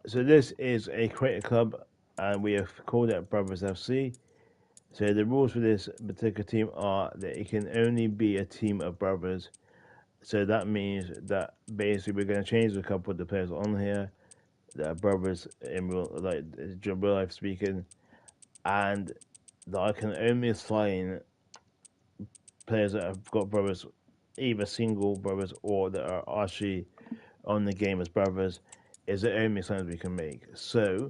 So this is a creator club, and we have called it Brothers FC. So the rules for this particular team are that it can only be a team of brothers. So that means that basically we're going to change a couple of the players on here that are brothers in real life speaking, and that I can only assign players that have got brothers, either single brothers or that are actually on the game as brothers, is the only signs we can make. So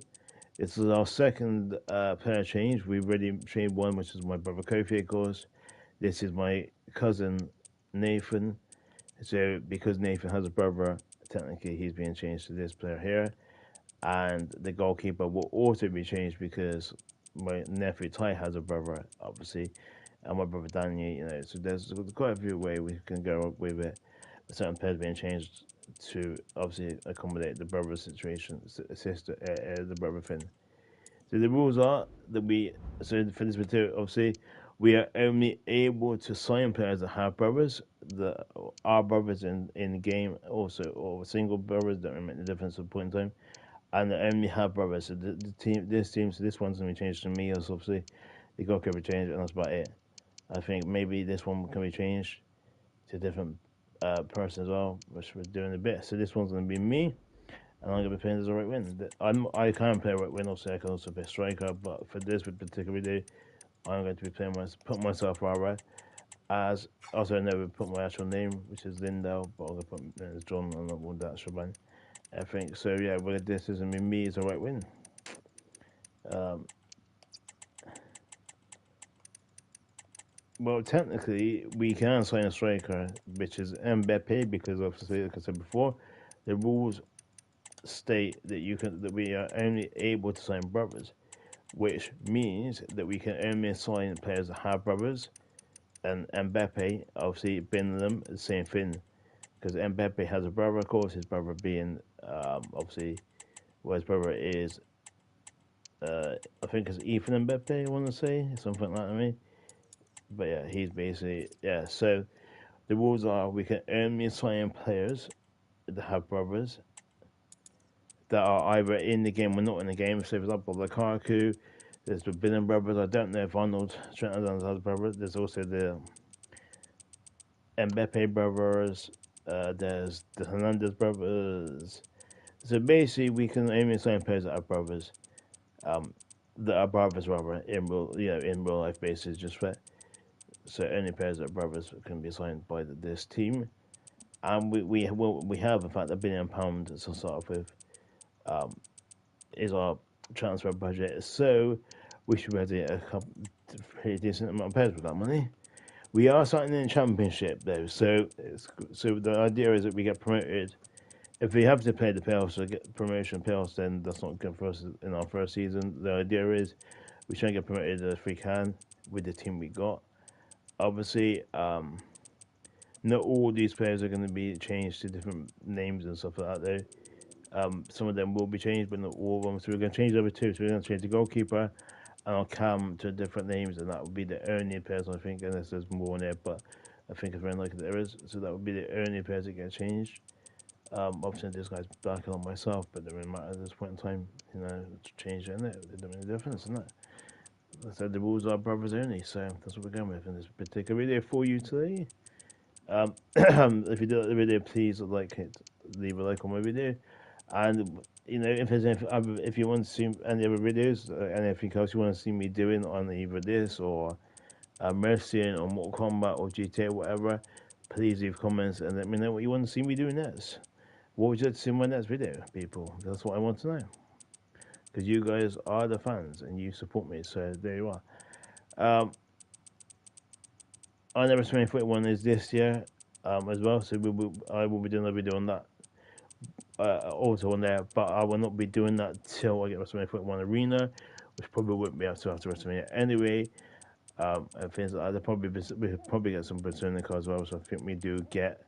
this is our second player change. We've already changed one, which is my brother Kofi, of course. This is my cousin Nathan. So because Nathan has a brother, technically he's being changed to this player here. And the goalkeeper will also be changed because my nephew Ty has a brother, obviously, and my brother Daniel. So there's quite a few ways we can go with it. Certain players being changed to obviously accommodate the brother situation, the brother thing. So the rules are that for this material, obviously, we are only able to sign players that have brothers, that are brothers in the game, also, or single brothers that make the difference at a point in time, and they only have brothers. So this one's gonna be changed to me, as obviously the goalkeeper changed, and that's about it. I think maybe this one can be changed to a different person as well, which we're doing a bit. So this one's gonna be me, and I'm gonna be playing as a right wing. I can play right wing, obviously I can also play striker, but for this particular video, I'm going to be put myself right as also I never put my actual name, which is Lindell, but I'm gonna put it as John, and not with that shebang. I think so. Yeah, well, this is me as a right wing. Um, well, technically, we can sign a striker, which is Mbappe, because obviously, like I said before, the rules state that we are only able to sign brothers, which means that we can only sign players that have brothers. And Mbappe, obviously, them the same thing, because Mbappe has a brother, of course, his brother being obviously, well, his brother is I think it's Ethan Mbappe, I want to say something like that. But yeah, he's basically So the rules are we can only sign players that have brothers that are either in the game or not in the game. So for example, Lukaku, there's the Billion brothers. I don't know if Arnold Trent has a brother. There's also the Mbappe brothers. There's the Hernandez brothers. So basically, we can only sign players that are brothers. Um, that are brothers rather in real life basis, just for so only players that are brothers can be signed by this team. And we have in fact £1 billion to start off with. Um, is our transfer budget, so we should be able to get a pretty decent amount of players with that money. We are starting in the championship though, so the idea is that we get promoted. If we have to play the playoffs or get promotion playoffs, then that's not good for us in our first season. The idea is we try and get promoted if we can with the team we got. Obviously, not all these players are going to be changed to different names and stuff like that. Though some of them will be changed, but not all of them. So we're going to change over two. So we're going to change the goalkeeper and our cam to different names, and that would be the only players I think, unless there's more in there. But I think it's very likely there is. So that would be the only players that get changed. Obviously, this guy's backing on myself, but it doesn't matter at this point in time. To change it, innit? It doesn't make a difference, isn't it? I said the rules are brothers only, so that's what we're going with in this particular video for you today. If you do like the video, please like it, leave a like on my video, and if there's if you want to see any other videos, anything else you want to see me doing on either this or Mercian or Mortal Kombat or GTA or whatever, please leave comments and let me know what you want to see me doing next. What would you like to see in my next video, people? That's what I want to know. Because you guys are the fans and you support me, so there you are. I never WrestleMania 41 is this year as well, so I will be doing a video on that also on there, but I will not be doing that till I get WrestleMania 41 Arena, which probably won't be after WrestleMania anyway. And things like that. We'll probably get some Persona cards as well, so I think we do get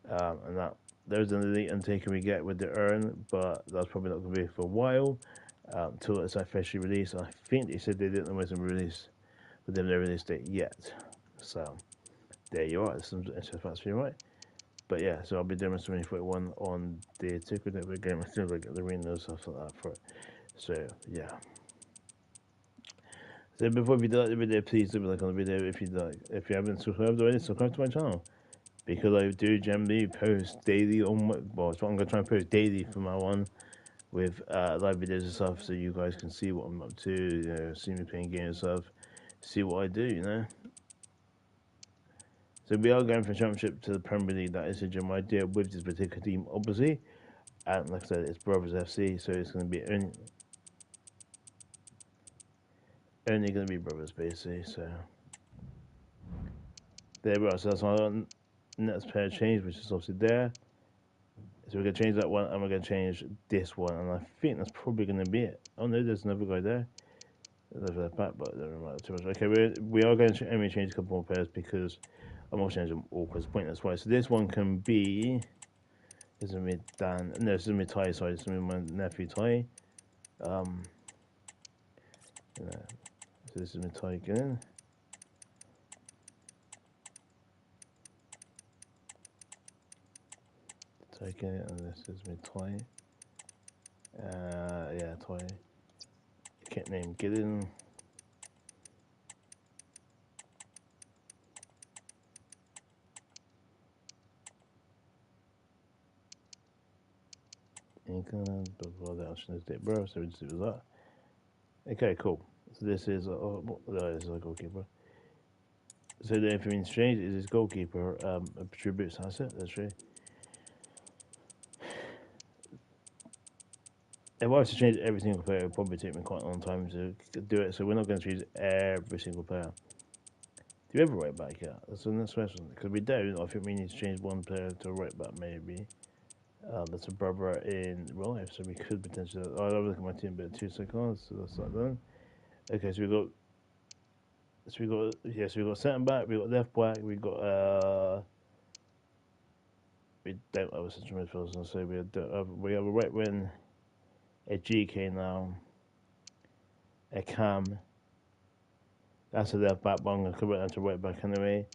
and that there's an Elite Undertaker we get with the urn, but that's probably not going to be for a while until it's officially released. I think they said they didn't know when it's going to be released, but they haven't released it yet. So there you are. It's facts for you, right? But yeah, so I'll be doing WrestleMania 41 on the ticker that we're getting. As soon as I get the arena and stuff like that for it. So yeah. So before we do like the video, please do like on the video if you like. If you haven't subscribed already, subscribe to my channel because I do generally post daily on my. Well, so I'm gonna try and post daily from my one with live videos and stuff, so you guys can see what I'm up to. You know, see me playing games and stuff, see what I do. You know. So we are going from Championship to the Premier League. That is a general idea with this particular team, obviously. And like I said, it's Brothers FC, so it's going to be only going to be Brothers, basically. So there we are. So that's my next player change, which is obviously there. So we're going to change that one, and we're going to change this one. And I think that's probably going to be it. Oh no, there's another guy there. There's that back, but it doesn't matter too much. Okay, we are going to only change a couple more players because I'm not changing them all because it's pointless. Why? So this one can be. This is going to be Dan. No, this is going to be Ty. Sorry, this is going to be my nephew Ty. You know, so this is my Ty again. Taking it, and this is my Ty. Yeah, Ty. Can't name Gideon. England, before that option is Dick Bro, so we just do that. Okay, cool. So this is this is a goalkeeper. So the only thing that's changed is his goalkeeper attributes. That's it. That's right. If I was to change every single player, it would probably take me quite a long time to do it. So we're not going to change every single player. Do you ever right back? Yeah, that's the next question. Because we don't. I think we need to change one player to right back, maybe. That's a brother in real life, so we could potentially. Oh, I'll look at my team, but 2 seconds. So that's that done. Okay, so we got. So we got. Yeah, so we got centre back. We got left back. We got. We don't have a central midfielder, so we have a right wing, a GK now, a Cam. That's a left back, but I'm going to convert that to right back anyway.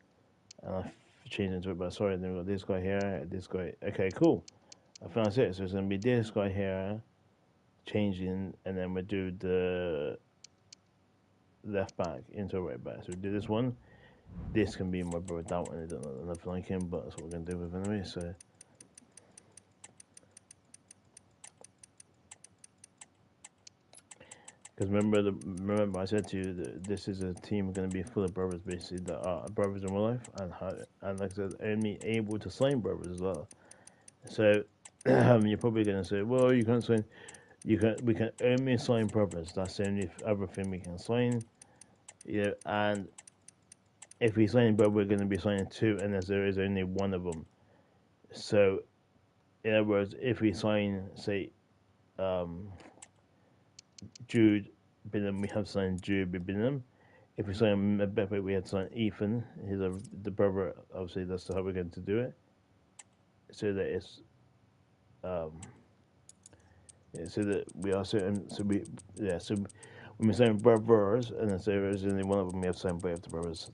And I changed it to right back. Sorry, then we got this guy here, this guy. Okay, cool. I think that's it. So it's going to be this guy here, changing, and then we do the left back into a right back. So we do this one. This can be my brother Downton. I don't know nothing like him, but that's what we're going to do with him anyway. So. Because remember, I said to you that this is a team going to be full of brothers, basically that are brothers in real life, and like I said, only able to sign brothers as well. So you're probably going to say, well, you can't sign. We can only sign brothers. That's the only other thing we can sign. And if we sign brother, we're going to be signing two, and there is only one of them. So, in other words, if we sign, say, Jude Bingham, we have signed Jude Bingham. If we sign Mbappe, we have signed Ethan. He's the brother. Obviously, that's how we're going to do it. So that it's, so that we are certain. So when we sign brothers, and then say there's only one of them, we have signed both the brothers.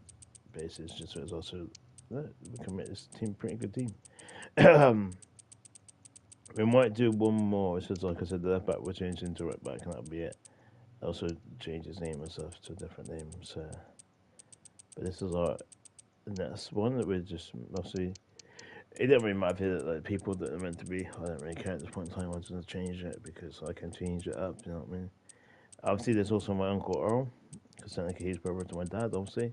Basis, just so it's also we can make this team a pretty good team. We might do one more. It's just like I said, the left back will change into right back, and that'll be it. Also change his name and stuff to a different name. So, but this is our next one that we're just mostly. It doesn't really matter that like people that are meant to be. I don't really care at this point in time. I just want to change it because I can change it up. You know what I mean? Obviously, there's also my uncle Earl, because technically he's brother to my dad. Obviously,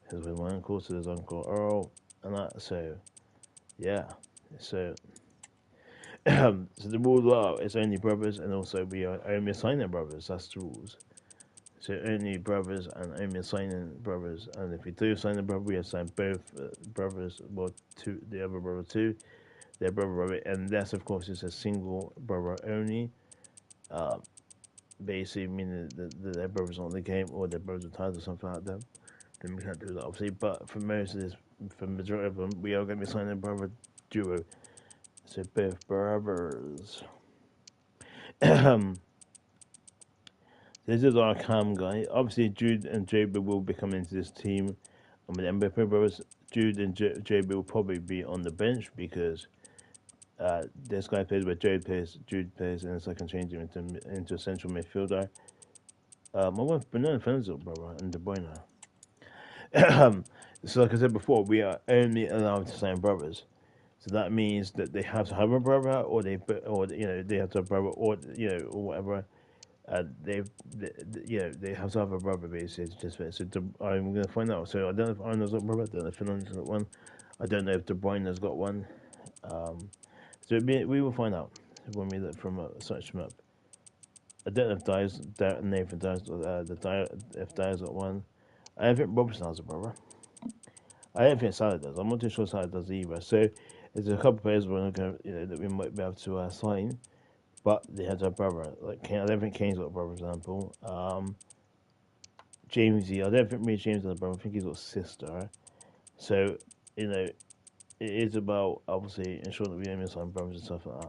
he's with my uncle, so there's Uncle Earl and that. So, yeah. So. So the rules are it's only brothers, and also we are only signing brothers. That's the rules. So only brothers and only signing brothers. And if we do sign a brother, we have signed both brothers. Well, the other brother too, their brother, unless of course it's a single brother only. Basically meaning that their brothers on the game or their brothers are tied or something like that. Then we can't do that obviously. But for most of this, for the majority of them, we are going to be signing a brother duo. So both brothers. This is our Cam guy. Obviously, Jude and Jacob will be coming into this team. And with the Mbappe brothers, Jude and JB will probably be on the bench because this guy plays where Jude plays, and so I can change him into a central midfielder. I want Bernardo Fenzo, brother, and De Bruyne. So, like I said before, we are only allowed to sign brothers. So that means that they have to have a brother, or they have to have a brother, or or whatever. They have to have a brother basically. It's just I'm gonna find out. So I don't know if Arnold's got a brother. I don't know if Fernandes got one. I don't know if De Bruyne's got one. So we will find out when we look from search them up. I don't know if Nathan Dyer's if Dyer's got one. I don't think Robertson has a brother. I don't think Salah does. I'm not too sure Salah does either. So there's a couple of players that we might be able to sign, but they have to have a brother. Like Kane, I don't think Kane's got a brother, for example. Jamesy, I don't think me and James has a brother. I think he's got a sister. So it is about obviously ensuring that we don't miss on brothers and stuff like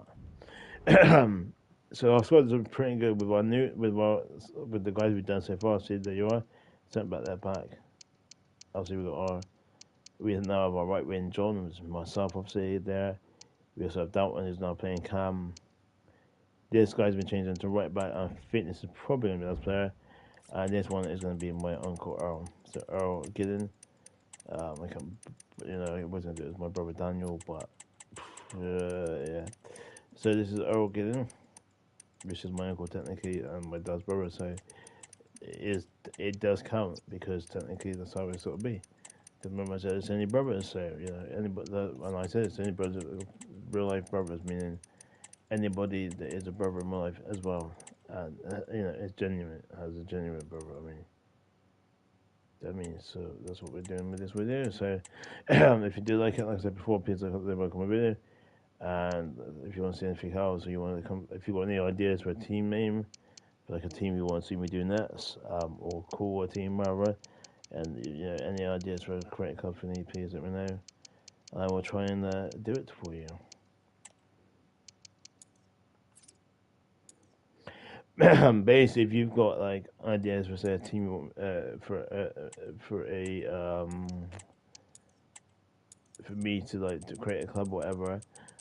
that. So our squad is pretty good with with the guys we've done so far. See, there you are. Sent back their pack. Obviously we now have our right wing John, which is myself obviously there. We also have Dalton who's now playing Cam. This guy's been changed into right back. I think this is probably gonna be the last player. And this one is gonna be my uncle Earl. So Earl Giddin. I can, it wasn't it was my brother Daniel, but yeah. So this is Earl Giddin, which is my uncle technically and my dad's brother. So it does count because technically that's how it's sort of be. Because remember I said it's any brothers, so anybody. And I said it's any brothers, real life brothers, meaning anybody that is a brother in my life as well, and it's genuine, has a genuine brother. So that's what we're doing with this video. So if you do like it, like I said before, please like my video. And if you want to see anything else, or if you got any ideas for a team name, like a team you want to see me do next, or call a team rather, and any ideas for a creative company, please let me know. I will try and do it for you. Basically, if you've got like ideas for say a team for me to create a club or whatever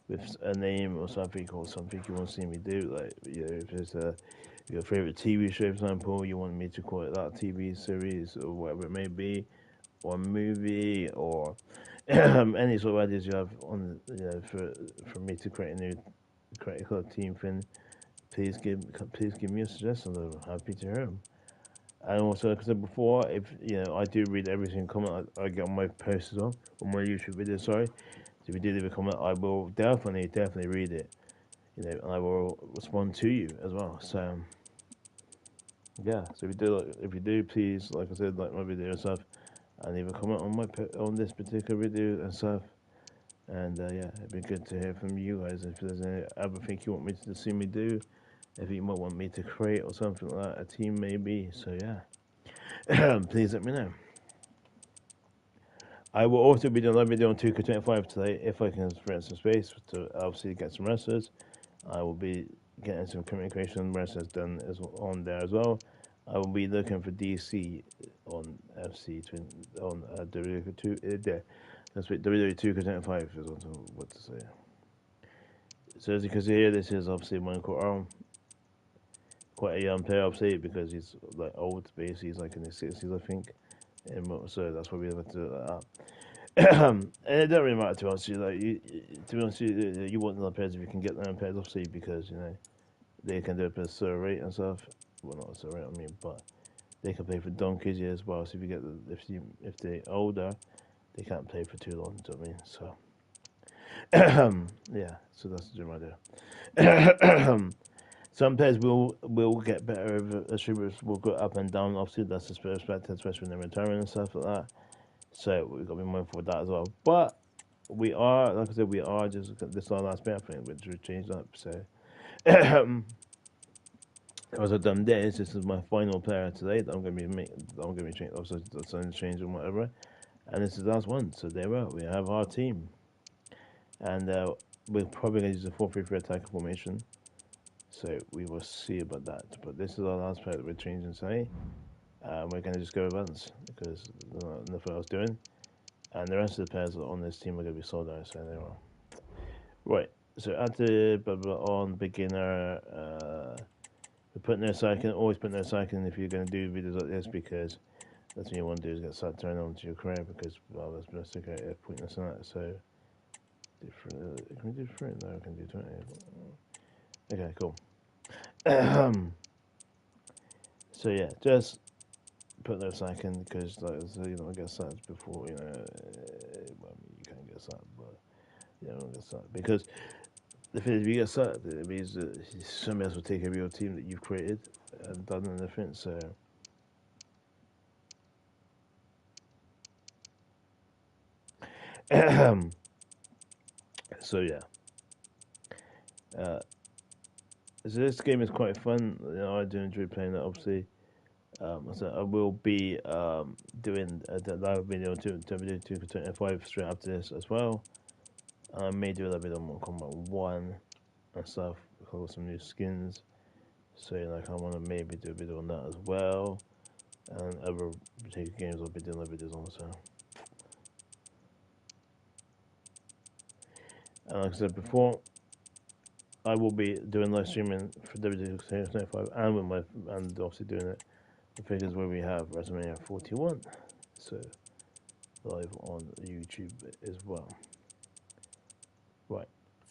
with a name or something or something you want to see me do, like if it's your favorite TV show, for example, you want me to call it that TV series or whatever it may be, or me or any sort of ideas you have on for me to create a club team thing. Please give me a suggestion. I'm happy to hear them. And also, like I said before, if I do read every single comment I get on my posts as well, on my YouTube video. Sorry, so if you do leave a comment, I will definitely read it. And I will respond to you as well. So yeah, so if you do, please, like I said, like my video and stuff, and leave a comment on this particular video and stuff. And yeah, it'd be good to hear from you guys if there's any other thing you want me to see me do. If you might want me to create or something like that, a team maybe. So yeah, please let me know. I will also be doing another video on 2K25 today if I can rent some space to obviously get some wrestlers. I will be getting some communication wrestlers done on there as well. I will be looking for DC on on WWE2 there. That's what WWE2K25 is also what to say. So as you can see here, this is obviously my uncle Arm. Quite a young player, obviously, because he's like old, basically. He's like in his 60s, I think. And so that's why we have to do it like that. And it doesn't really matter to us. To be honest, you want the players if you can get them players, obviously, because they can do a bit of survey and stuff. Well, not survey, but they can play for donkeys as well. So if you get if they're older, they can't play for too long. Do you know what I mean? So yeah, so that's the idea. Some players will get better if achievers will go up and down. Obviously, that's expected, especially when they're retiring and stuff like that. So we've got to be mindful of that as well. But we are, like I said, just this is our last bit, I think, which we changed up. So as I've done this is my final player today that I'm going to be changing, obviously changing whatever. And this is the last one. So there we are. We have our team, and we're probably going to use a 4-3-3 attacker formation. So we will see about that. But this is our last player that we're changing today. We're going to just go with Evans because nothing else doing. and the rest of the players on this team are going to be sold out. So they are. Right. So at the on beginner, we put no second. Always put no second if you're going to do videos like this, because that's what you want to do, is get started turning on to your career, because well, that's basically pointless in that. So different. Can we do different? No, I can do 20. Okay, cool. So yeah, just put no second, because like so you don't get started before well, you can get started, but you don't get started because the thing is, if you get started, it means that somebody else will take over your team that you've created and done anything. So. So yeah, so this game is quite fun. You know, I do enjoy playing it. Obviously, so I will be doing a live video to video 2 for 25 straight after this as well. I may do a little bit on Mortal Kombat 1 and stuff because of some new skins. So like I want to maybe do a video on that as well, and other particular games I'll be doing live videos on. So. And like I said before, I will be doing live streaming for WWE 25 and with my and obviously doing it the figures where we have WrestleMania 41, so live on YouTube as well. Right,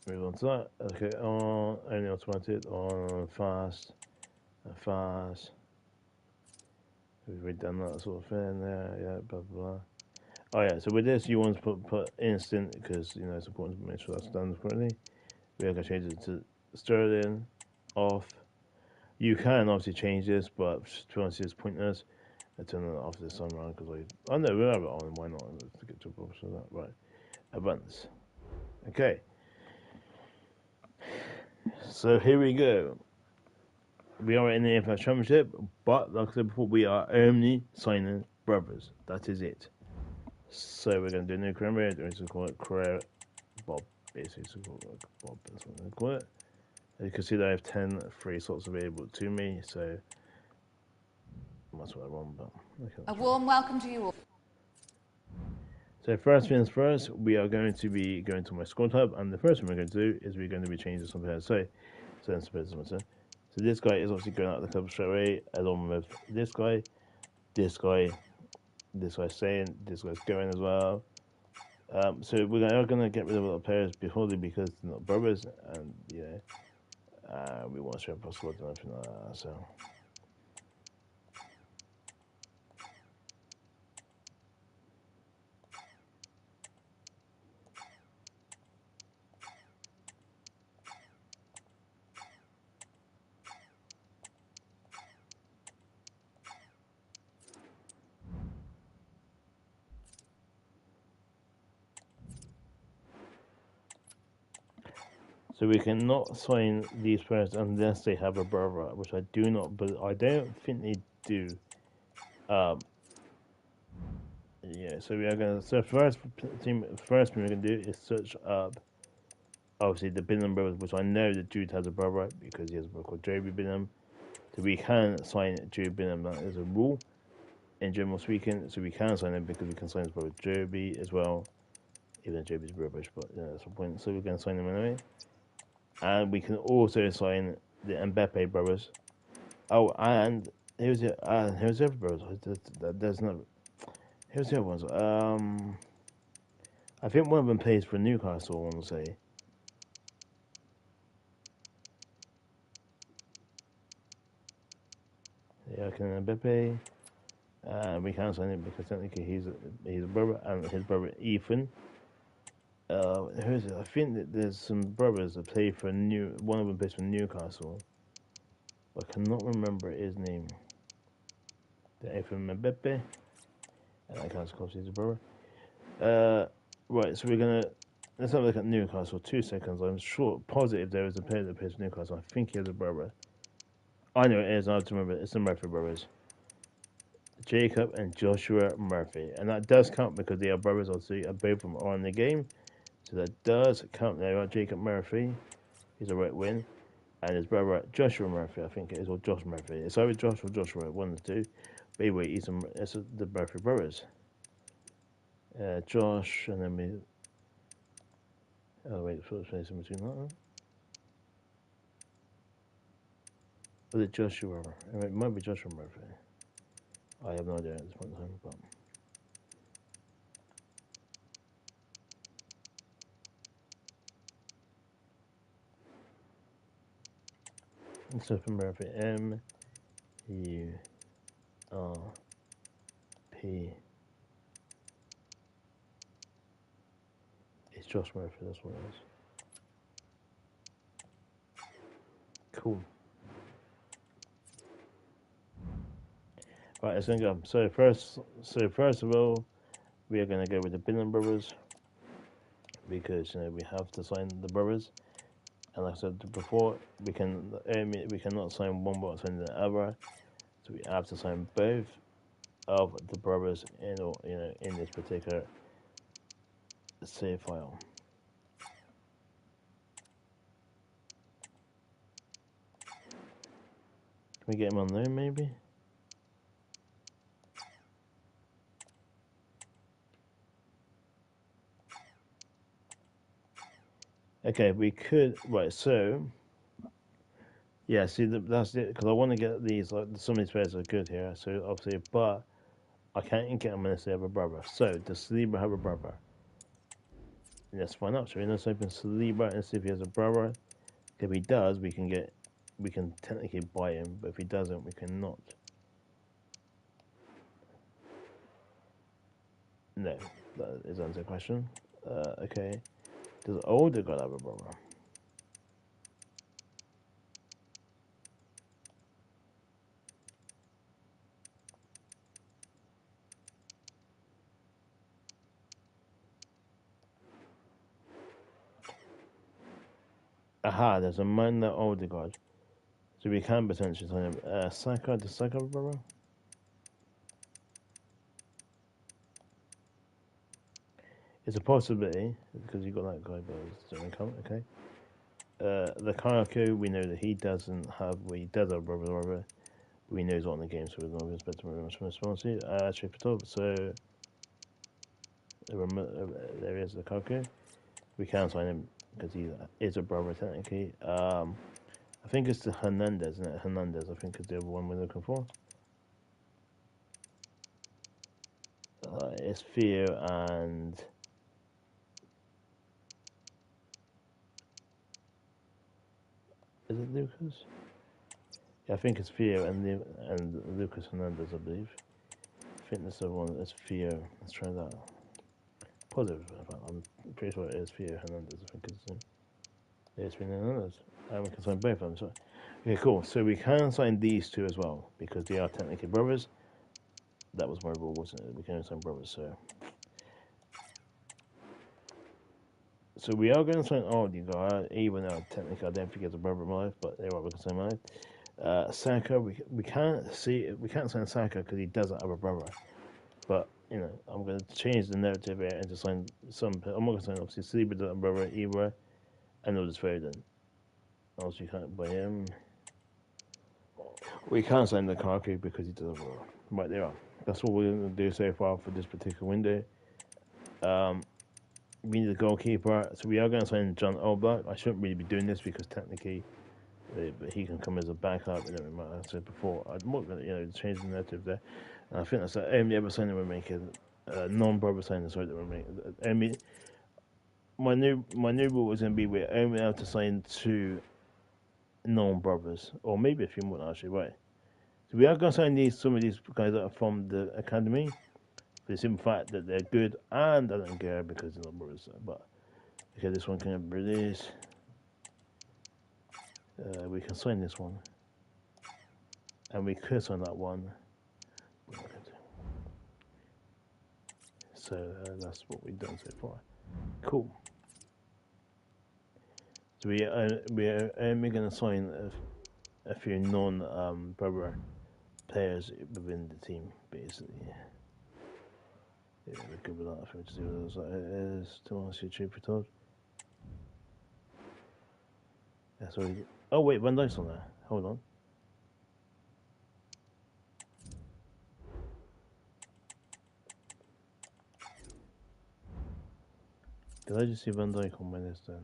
move on to that. Okay, on only automated, on fast, fast. We've already done that sort of thing there. Yeah, blah blah blah. Oh yeah, so with this you want to put instant, because you know it's important to make sure that's done correctly. We are going to change it to Sterling off. You can obviously change this, but to be honest, it's pointless. I turn it off this time around because I know we'll have it on. Why not? Let's get to a so that right. Advance. Okay. So here we go. We are in the Impact Championship, but like I said before, we are only signing brothers. That is it. So we're going to do a new Carrermode, or to call it Carrer Bob. Basically, to call it Bob. That's what we're going to call it. As you can see, that I have 10 free slots available to me, so that's what I want. But okay, a warm welcome to you all. So first things first, we are going to be going to my squad hub, and the first thing we're going to do is we're going to be changing something else. So this guy is obviously going out of the club straight away, along with this guy, this guy, this guy's staying, this guy's going as well. So we are going to get rid of a lot of players purely because they're not brothers, and we want to show up our squad and everything like that. So. So we cannot sign these players unless they have a brother, which I do not, but I don't think they do. Yeah, so we are gonna. So first thing we're gonna do is search up, obviously the Bingham brothers, which I know that Jude has a brother because he has a brother called Joby Bingham. So we can sign Jude Bingham. That is a rule in general speaking. So we can sign him because we can sign his brother Joby as well, even though Joby's rubbish, but that's the point. So we're gonna sign him anyway. And we can also sign the Mbappe brothers. Oh, and here's the other brothers. There's not. Here's the other ones. I think one of them plays for Newcastle. I want to say. Yeah, can Mbappe. We can't sign him because technically he's a brother, and his brother Ethan. Who's it? I think that there's some brothers that play for one of them plays for Newcastle. I cannot remember his name. The Ethan Mbappe. And I can't call he's a brother. Right, so let's have a look at Newcastle. 2 seconds. I'm sure, positive there is a player that plays for Newcastle. I think he has a brother. I know it is. I have to remember. It's the Murphy brothers. Jacob and Joshua Murphy. And that does count because they are brothers, obviously, and both of them are in the game. So that does count there. Jacob Murphy, he's a right win. And his brother Joshua Murphy, I think it is, or Josh Murphy. It's either Josh or Joshua, one of the two. But anyway, it's the Murphy brothers. Josh, and then we. Oh wait, first place in between that one. Was it Joshua? It might be Joshua Murphy. I have no idea at this point in time, but. Christopher Murphy, M-U-R-P. It's Josh Murphy, that's what it is. Cool. Right, let's go. So first of all, we are gonna go with the Bingham brothers because we have to sign the brothers. And like I said before, we cannot sign one without signing the other. So we have to sign both of the brothers in this particular save file. Can we get him on there maybe? Okay, we could. Right, so yeah, see that's it because I want to get these. Like some of these players are good here, so obviously, but I can't get them unless they have a brother. So does Saliba have a brother? Let's find out. So let's open Saliba and see if he has a brother. If he does, we can technically buy him, but if he doesn't, we cannot. No, that is answer the question. Okay, does older God have a brother? Aha, there's a man that older God. So we can potentially sign him. Saka, does Saka have a brother? It's a possibility because you got that guy, but it's an income. Okay. The Kayako, we know that he doesn't have. Well, he does have a brother, however. We know he's not in the game, so we're not expecting very much from responsibility. Actually, for top, so there is the Kayako. We can sign him because he is a brother technically. I think it's the Hernandez, isn't it? Hernandez, I think is the other one we're looking for. It's Theo and. Is it Lucas? Yeah, I think it's Theo and Lucas Hernandez, I believe. I think this is the one. It's Theo. Let's try that. Positive. I'm pretty sure it is Theo Hernandez. I think it's Theo Hernandez. And we can sign both of them. So, okay, cool. So we can sign these two as well because they are technically brothers. That was my rule, wasn't it? We can only sign brothers. So we are going to sign Odegaard, even though technically I don't think he's a brother of mine, but they're what we can sign mine. Saka, we can't sign Saka because he doesn't have a brother. But I'm going to change the narrative here and to sign some. I'm not going to sign obviously Saliba doesn't have a brother either, and I'll just Foden. Also, you can't buy him. We can't sign the Lukaku because he doesn't have a brother. Right, there are. That's what we're going to do so far for this particular window. We need a goalkeeper, so we are going to sign John Oblak. I shouldn't really be doing this because technically, but he can come as a backup. I said before, I'm not going to change the narrative there. And I think that's the only other signing we're making, non-brother signing. Sorry, that we're making. My new rule is going to be we're only allowed to sign two non-brothers, or maybe a few more actually. Right. So we are going to sign some of these guys that are from the academy. For the simple fact that they're good and I don't care because they're not brothers. But okay, this one can release. We can sign this one, and we could sign that one. So that's what we've done so far. Cool. So we are only going to sign a few non-brother players within the team, basically. Yeah, we're good with that. I think to see what else that is. To honestly, truth be told. That's what we did. Oh wait, Van Dijk's on there. Hold on. Did I just see Van Dijk on my list then?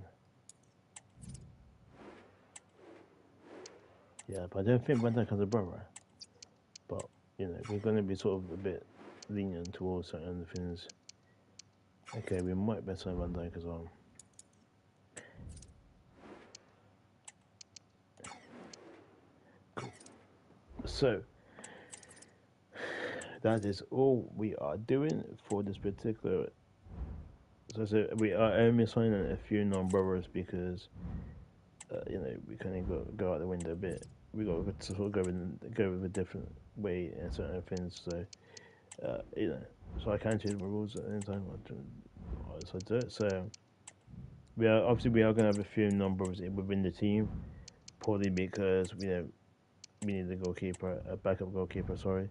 Yeah, but I don't think Van Dijk has a brother. But, you know, we're going to be sort of a bit lenient towards certain things. Okay, we might bet on Van Dijk as well. So, that is all we are doing for this particular. So we are only signing a few non-brothers because, you know, we kind of go out the window a bit. We got to sort of go with a different way in certain things. So, you know, so I can change my rules at any time. So I do it. So we are going to have a few non-brothers within the team, probably because we need a goalkeeper, a backup goalkeeper. Sorry.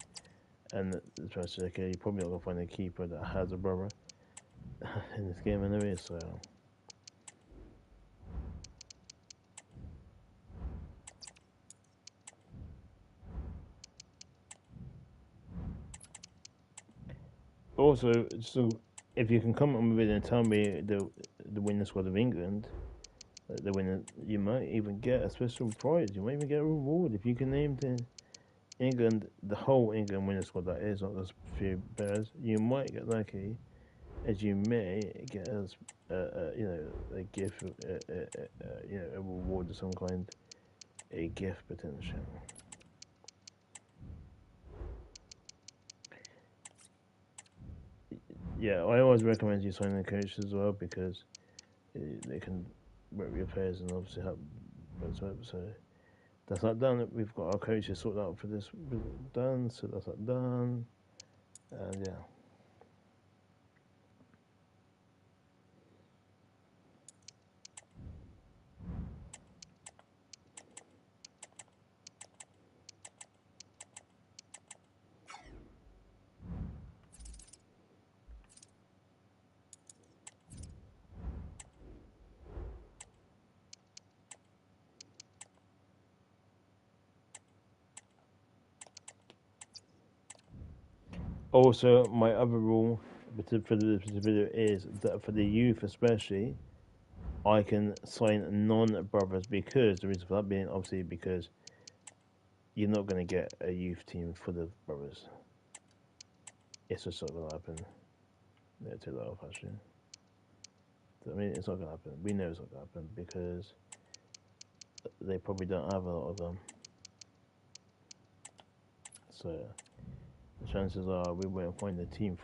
And the transfer, okay, you're probably not gonna find a keeper that has a brother in this game anyway. So, also, so if you can come up with it and tell me the winning squad of England, the winner, you might even get a special prize. You might even get a reward if you can name the whole England winning squad. That is not just a few players. You might get lucky, as you may get as you know, a gift, you know, a reward of some kind, a gift potential. Yeah, I always recommend you signing a coach as well because they can work with your players and obviously help both up. So that's that done. We've got our coaches sorted out for this done. So that's that done. And yeah. Also, my other rule for this video is that for the youth especially, I can sign non-brothers because the reason for that being obviously because you're not going to get a youth team for the brothers. It's just not going to happen. Yeah, take that off actually. I mean, it's not going to happen. We know it's not going to happen because they probably don't have a lot of them. So the chances are we won't find a team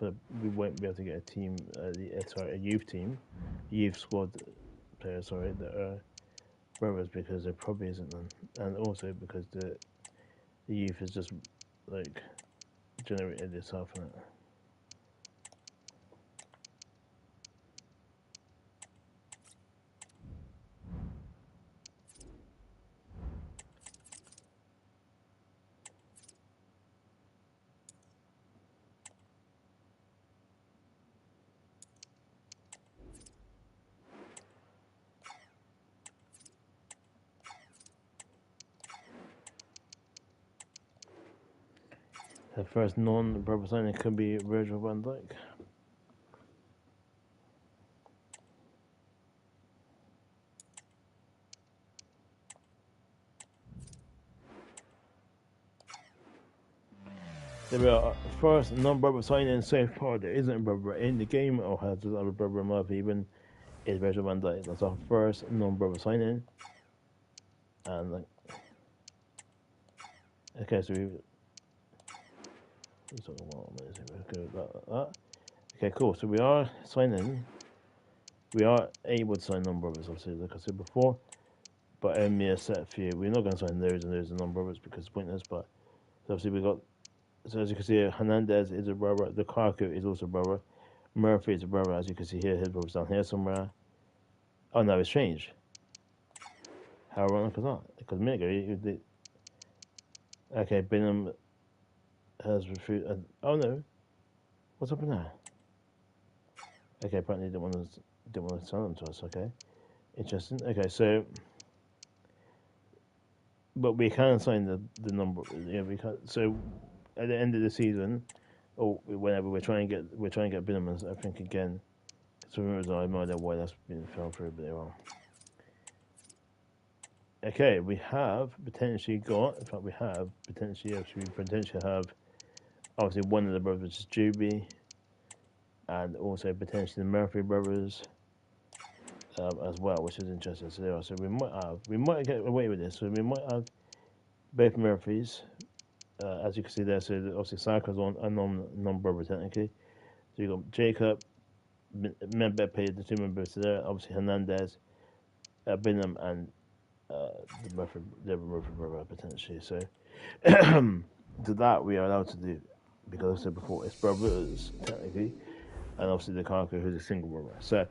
we won't be able to get a team, a youth team, youth squad players, sorry, that are brothers because there probably isn't none, and also because the youth is just like generated itself in it. The first non-brother signing could be Virgil van Dijk. There we are. First non-brother signing so far. There isn't a brother in the game or has a brother in life even. Is Virgil van Dijk. That's our first non-brother signing. And like, okay, so we okay, cool. So we are signing. We are able to sign non-brothers, obviously, like I said before, but only a set few. We're not going to sign loads and loads of non-brothers because it's pointless. But so obviously we got. So as you can see, Hernandez is a brother. Lukaku is also a brother. Murphy is a brother. As you can see here, his brother's down here somewhere. Oh no, it's changed. How ironic is that? Because a minute ago, okay, Bingham has refused. Oh no, what's up in there? Okay, apparently didn't want to sell them to us. Okay, interesting. Okay, so but we can sign the number. Yeah, we can. So at the end of the season, or whenever we're trying to get Binham, I think again, So I have no idea why that's been fell through, but they are. Okay, we have potentially got. In fact, we have potentially. Actually, we potentially have obviously one of the brothers, which is Juby, and also potentially the Murphy brothers as well, which is interesting. So there are. So we might get away with this. So we might have both Murphys, as you can see there. So obviously Saka's on a non-brother technically. So you got Jacob, Mbappe, the two members there. Obviously Hernandez, Bingham, and the Murphy brother potentially. So to that we are allowed to do, because I said before it's brothers technically, and obviously the Lukaku who's a single brother. So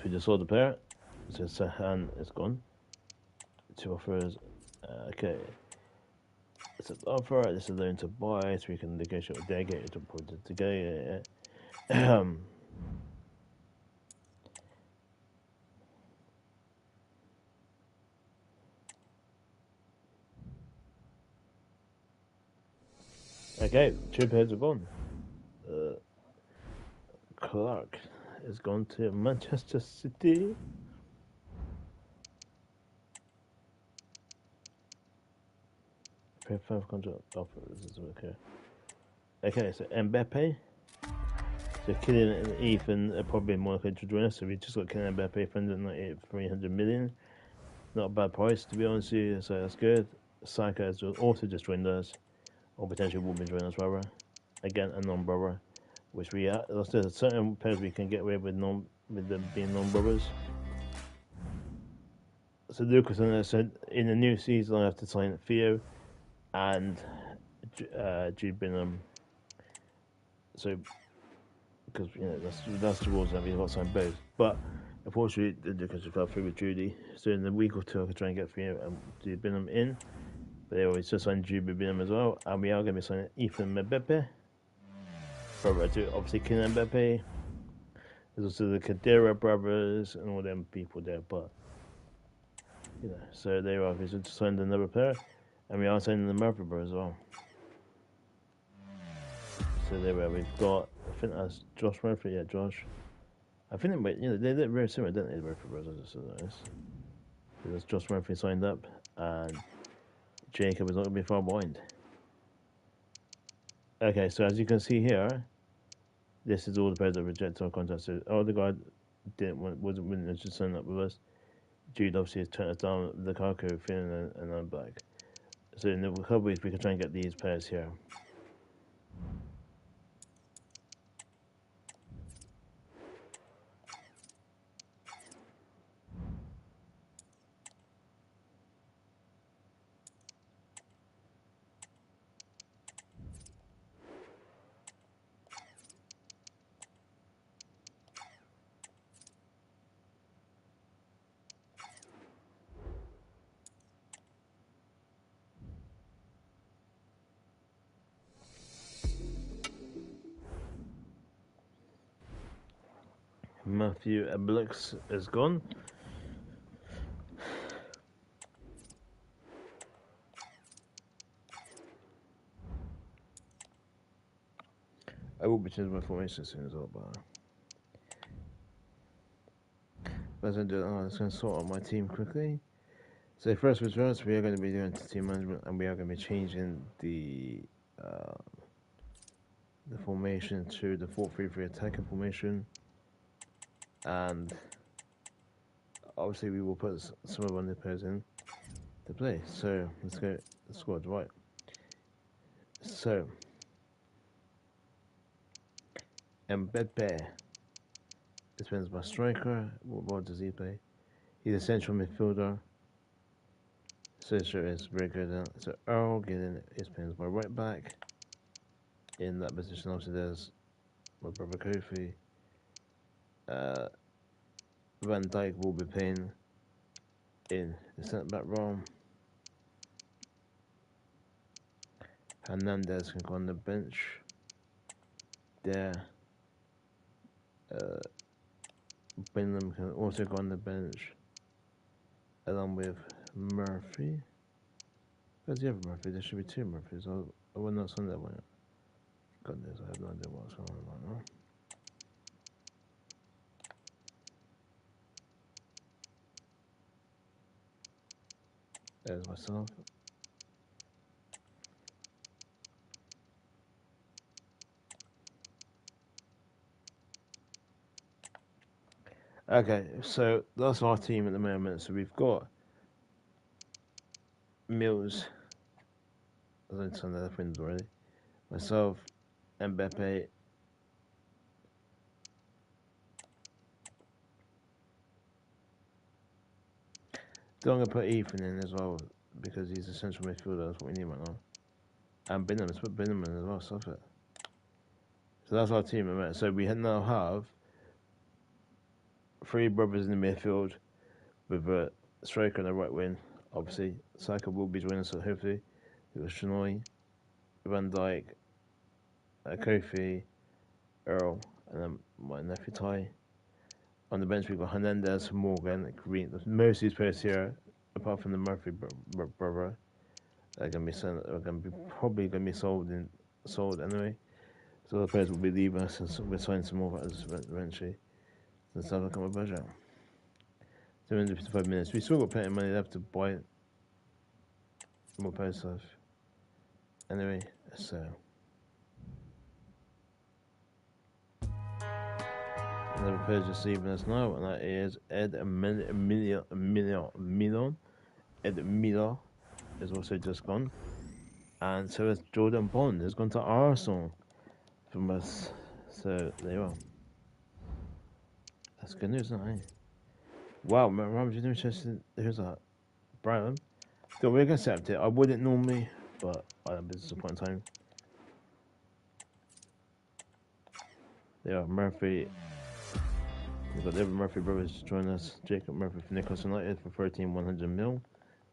we just saw the pair. So Sahan is gone. Two offers. Okay. It's an offer. This is loan to buy, so we can negotiate with delegated to put it together. Okay, two pairs are gone. Clark has gone to Manchester City. Pay 5 contract offers. Okay. Okay, so Mbappe. So Kylian and Ethan are probably more likely to join us. So we just got Kylian Mbappe for 300 million. Not a bad price, to be honest with you. So that's good. Saka has also just joined us, or potentially will be joining us, rather. Again, a non-brother, which we are. There's certain pairs we can get away with them being non-brothers. So Lucas said in the new season I have to sign Theo and Jude Bingham. So because that's the rules that we've got to sign both. But unfortunately, the Lucas fell through with Judy. So in a week or two, I could try and get Theo and Jude Bingham in. But they always just signed Jude Bingham as well, and we are going to be signing Ethan Mbappe. Brother to obviously Kylian Mbappe. There's also the Cadera brothers and all them people there, but so they are. We just signed another player, and we are signing the Murphy brothers as well. So there we are. We've got, I think that's Josh Murphy. Yeah, Josh. I think they look very similar, don't they? The Murphy brothers. So there's Josh Murphy signed up, and Jacob is not going to be far behind. Okay, so as you can see here, this is all the players that rejected our contract. So the guy wasn't willing to sign up with us. Jude obviously has turned us down. Lukaku, Finn, and I'm back. So in a couple of weeks we can try and get these players here. Matthew Blix is gone. I will be changing my formation soon as well, but let's do. I'm just going to sort out my team quickly. So first results, we are going to be doing team management, and we are going to be changing the formation to the 4-3-3 attacking formation, and obviously we will put some of our new players in to play. So let's go the squad, right? So Mbappe, this one's my striker. What role does he play? He's a central midfielder. So sure is very good. So Earl getting his playing my right back. In that position, obviously there's my brother Kofi. Van Dijk will be playing in the centre back role. Hernandez can go on the bench there. Bingham can also go on the bench along with Murphy. Where's the other Murphy? There should be two Murphys. I will not send that one. Goodness, I have no idea what's going on right now. There's myself. Okay, so that's our team at the moment. So we've got Mills. I don't turn that friends already. Myself, Mbappe. Then I'm gonna put Ethan in as well because he's a central midfielder. That's what we need right now. And Binham. Let's put Binham in as well. Stuff it. So that's our team, right? So we now have three brothers in the midfield with a striker on the right wing. Obviously, Saka will be joining us hopefully. It was Shinoy, Van Dijk, Kofi, Earl, and then my nephew Ty. On the bench, we've got Hernandez, Morgan, Green. Most of these players here, apart from the Murphy brother, are going to be probably going to be sold anyway. So the players will be leaving us, and we'll sign some more eventually. So let's have a look at my budget. 755 minutes. We still got plenty of money left to buy more player stuff. Anyway, so another player just leaving us now, and that is Ed Milon. Ed Miller is also just gone. And so is Jordan Bond has gone to Arsenal from us. So there you are. That's good news, isn't it? Wow, Ramsey interested. Who's that? Brighton. So we're gonna accept it. I wouldn't normally, but I'm disappointed time. Yeah, Murphy. We've got the other Murphy brothers to join us. Jacob Murphy from Newcastle United for 13,100 mil.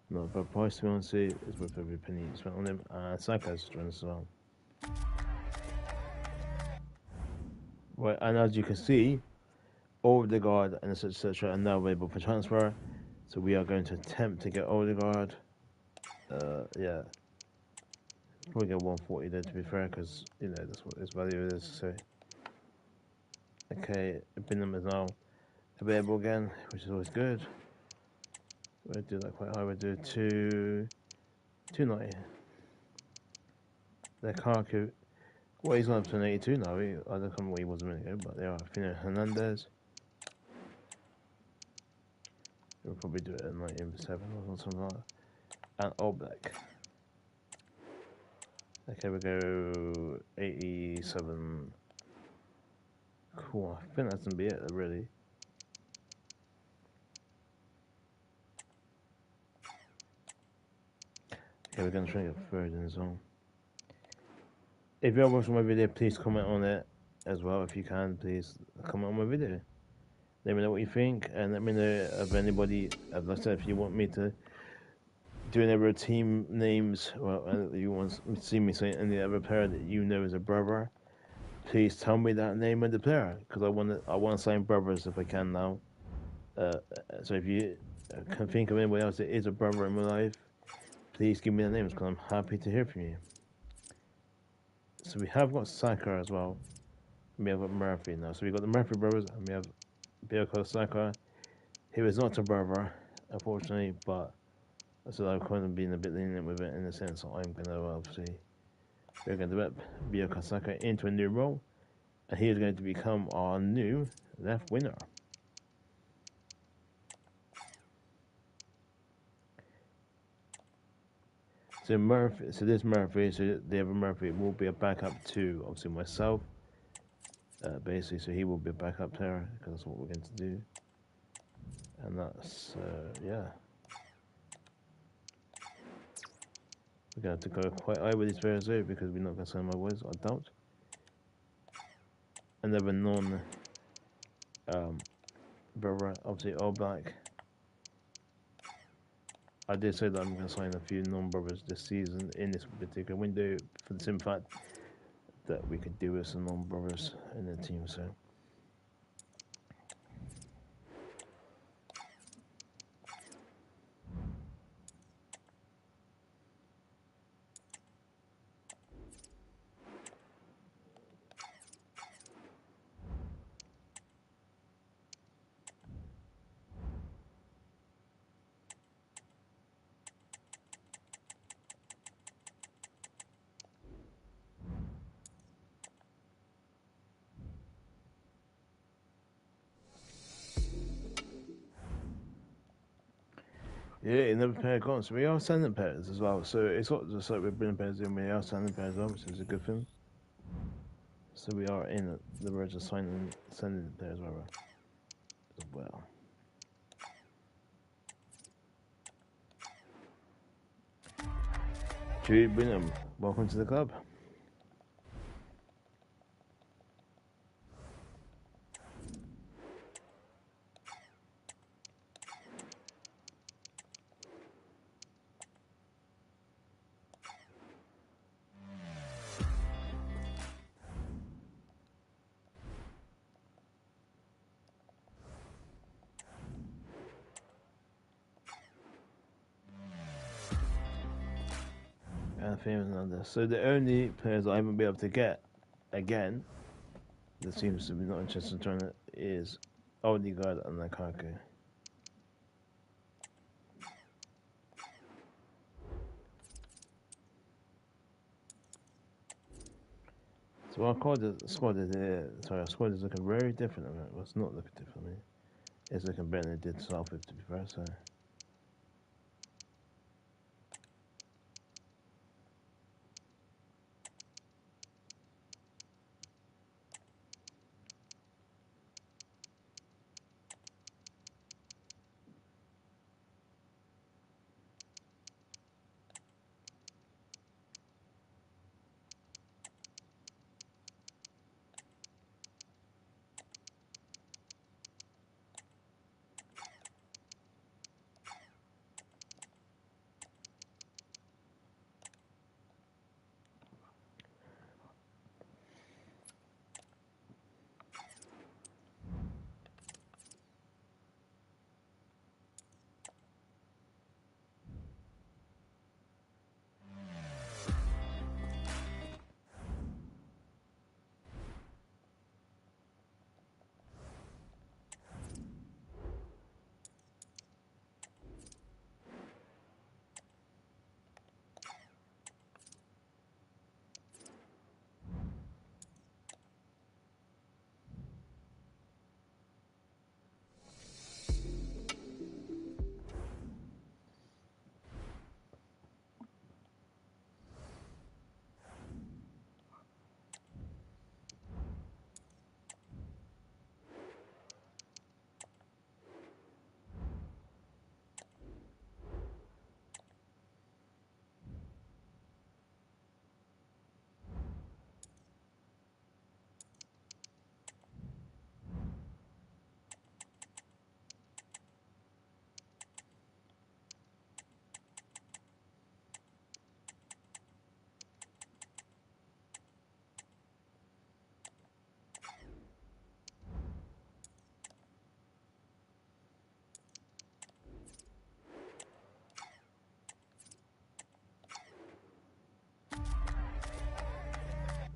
Not a bad price to be honest. It's worth every penny spent on him. Saka's joined us as well. Right, and as you can see, Odegaard and etc. are now available for transfer. So we are going to attempt to get Odegaard. Yeah, probably get 140 there to be fair, because you know that's what his value is. So okay, Binham is now available again, which is always good. We'll do that quite high. We'll do 290. Lukaku. Well, he's gone up to an 82 now. I don't remember what he was a minute ago, but they are. Fino Hernandez. We'll probably do it at 97 or something like that. And Oblak. Okay, we go 87. Cool. I think that's gonna be it, really. Okay, we're gonna try and get third in the zone. If you're watching my video, please comment on it as well. If you can, please comment on my video. Let me know what you think, and let me know if anybody, as I said, if you want me to do any other team names, or you want to see me say any other player that you know is a brother, please tell me that name of the player, because I want to sign brothers if I can now. So if you can think of anybody else that is a brother in my life, please give me the names, because I'm happy to hear from you. So we have got Saka as well. We have got Murphy now. So we got the Murphy brothers, and we have Bielko Saka. He was not a brother, unfortunately, but so I've kind of been a bit lenient with it in the sense that I'm going to obviously we're going to develop Bielko Saka into a new role, and he is going to become our new left winger. So Murphy, so this Murphy, so the other Murphy will be a backup to obviously myself, basically. So he will be a backup player because that's what we're going to do, and that's yeah. We're going to have to go quite high with these players though because we're not going to sign my boys, I doubt. Another non brother, obviously all black. I did say that I'm going to sign a few non-brothers this season in this particular window for the simple fact that we could do with some non-brothers in the team. So Yeah, another pair gone. So we are sending pairs as well. So it's not just like we're bringing pairs in, we are sending pairs on, which is a good thing. So we are in the verge of sending pairs over as well. Jude Bingham, welcome to the club. And famous under. So the only players I haven't been able to get again that seems to be not interested in trying it is Odegaard and Lukaku. So our squad is looking very different. Well, it's not looking differently. It's looking better than it did South, to be fair.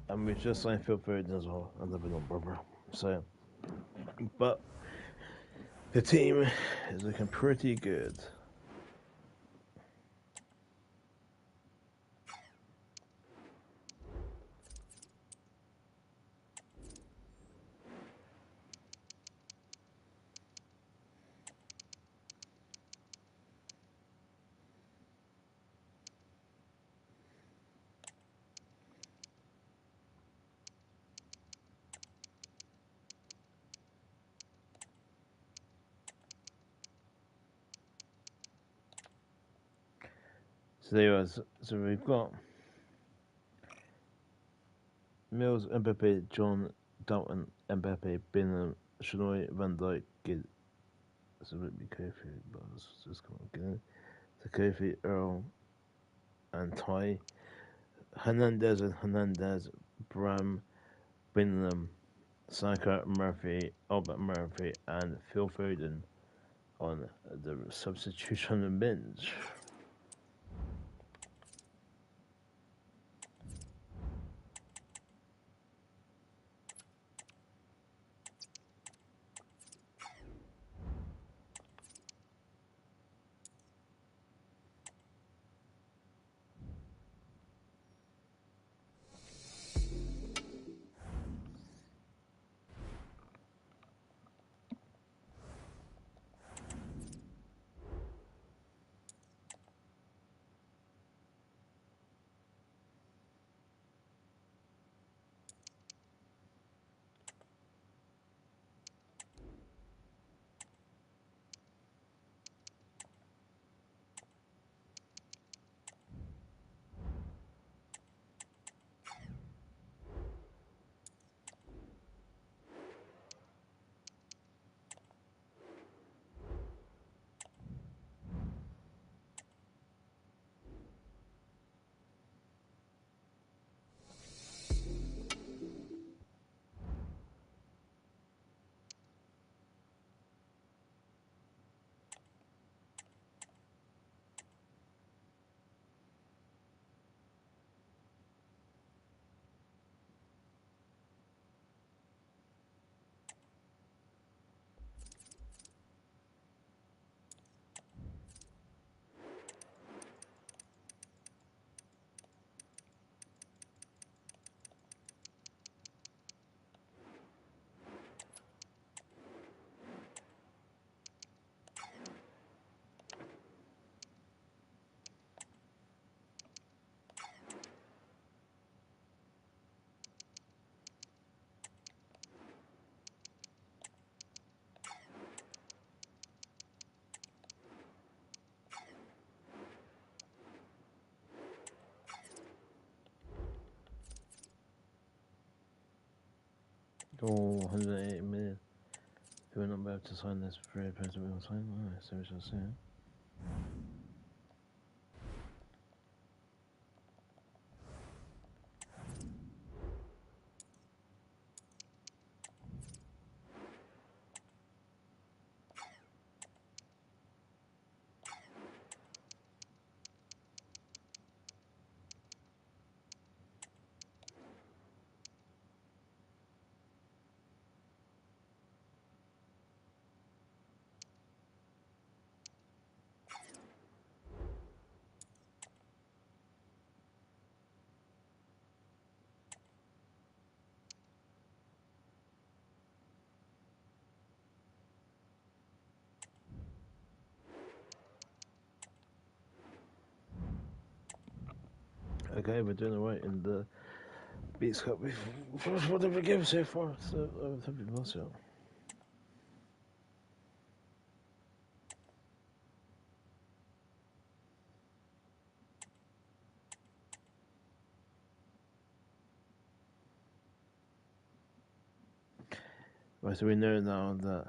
And we've just signed Phil Foden as well, another non-brother. So, but the team is looking pretty good. So there was. So we've got Mills, Mbappe, John, Dalton, Mbappe, Bingham, Shinoy, Van Dijk, Gid. So it would be Kofi, but let's just come again. So Kofi, Earl, and Ty. Hernandez, Bram, Bingham, Saka, Murphy, Albert Murphy, and Phil Foden on the substitution bench. Oh, 180 million. Who will not be able to sign this free person will sign? Oh, so we shall see. Okay, we're doing alright in the Beats Cup. What did we give so far? So, something else. Right, so we know now that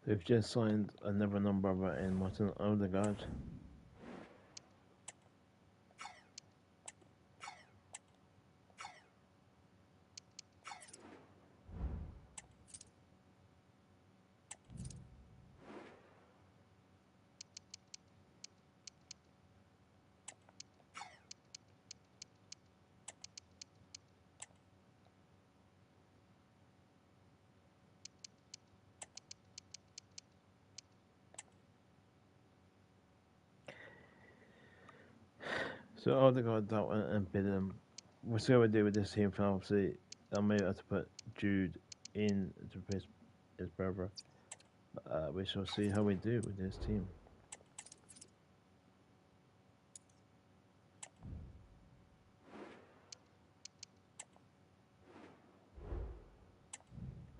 they've just signed another non-brother in Martin Odegaard. So Odegaard that one and bid him. We'll see what we do with this team. Obviously, I may have to put Jude in to replace his brother. We shall see how we do with this team.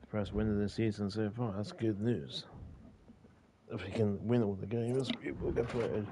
First win of the season so far. That's good news. If we can win all the games, we will get promoted.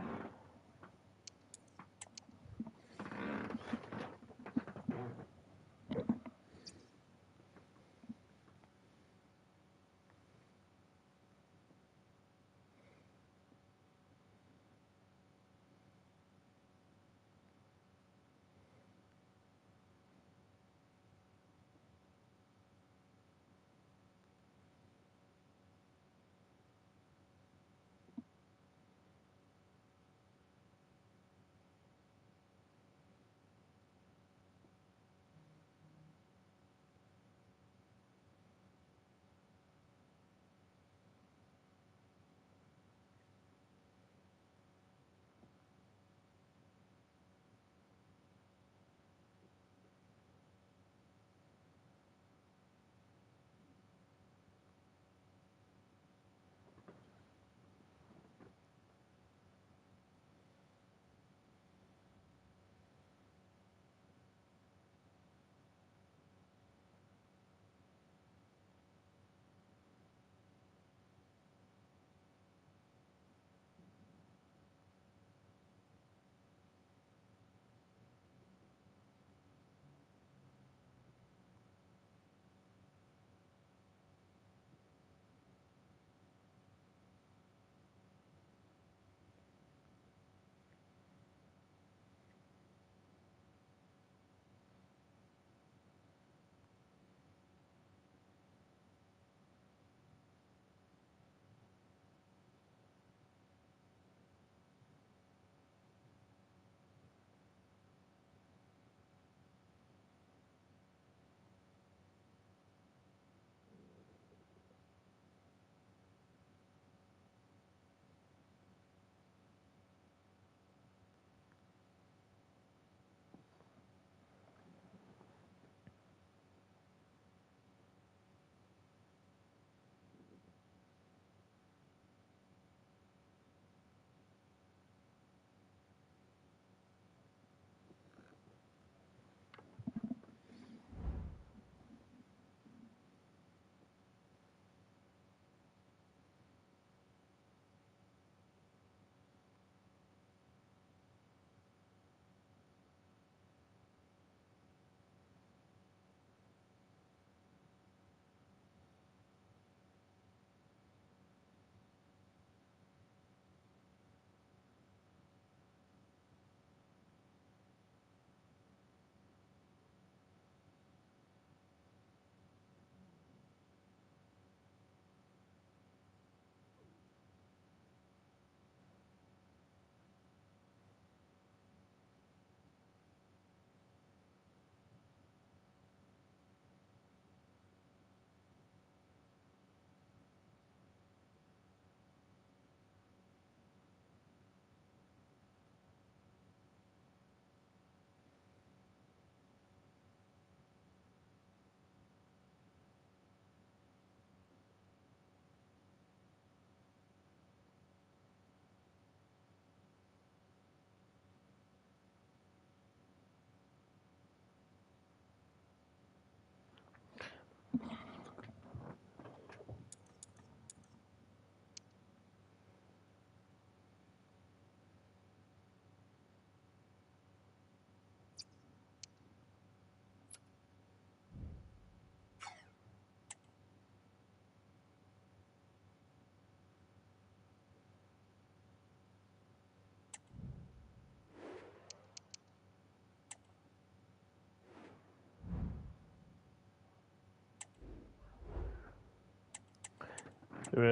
We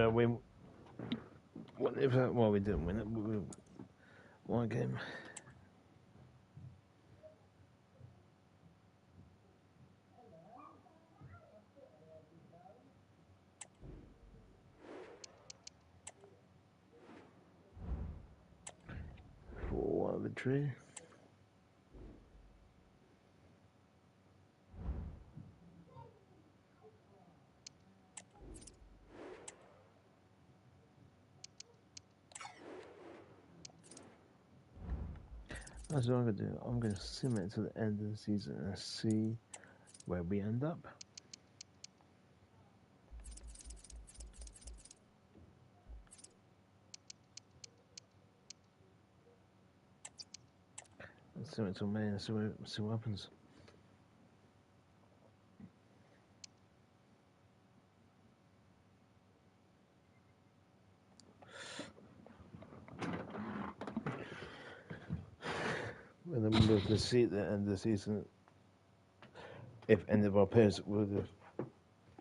well, we didn't win it, but we won a game. For one victory. That's what I'm gonna do. I'm gonna sim it to the end of the season and see where we end up. Let's sim it till May and see what happens. And then we'll have to see at the end of the season if any of our players would have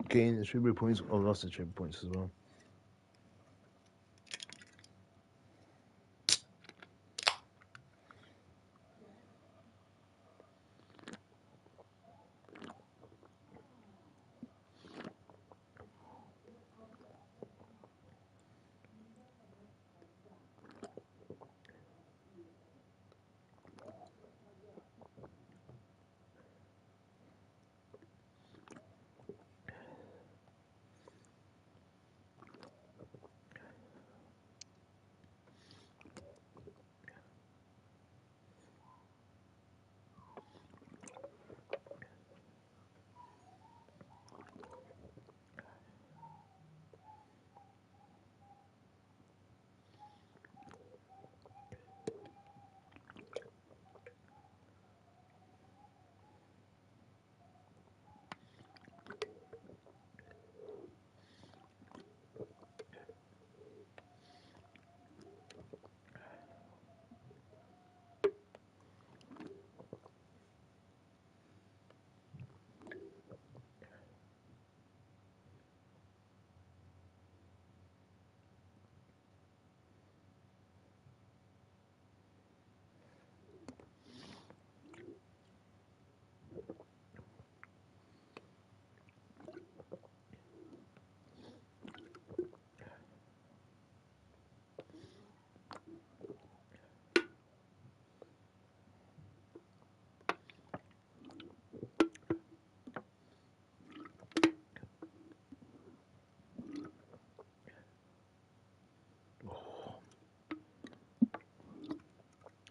gained the tribute points or lost the tribute points as well.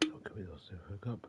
Okay, we lost the hook up.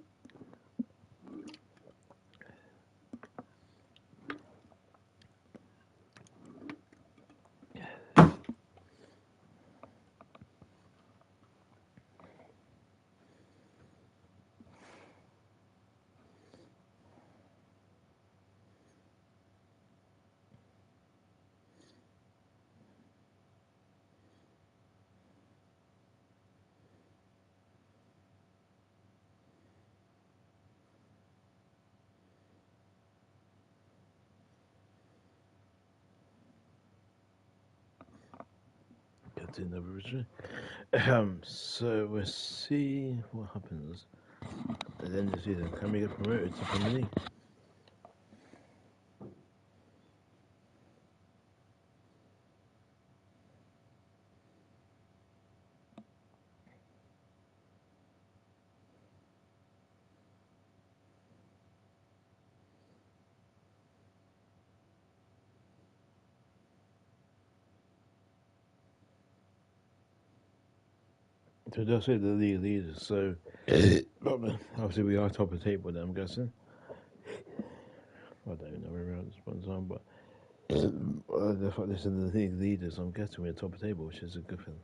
Get to another victory. So we'll see what happens at the end of the season. Can we get promoted to Premier League? So they'll say the league leaders. So obviously we are top of the table. Then I'm guessing. I don't even know where we're at this point in time, but the fact this is the league leaders, I'm guessing we're top of the table, which is a good thing.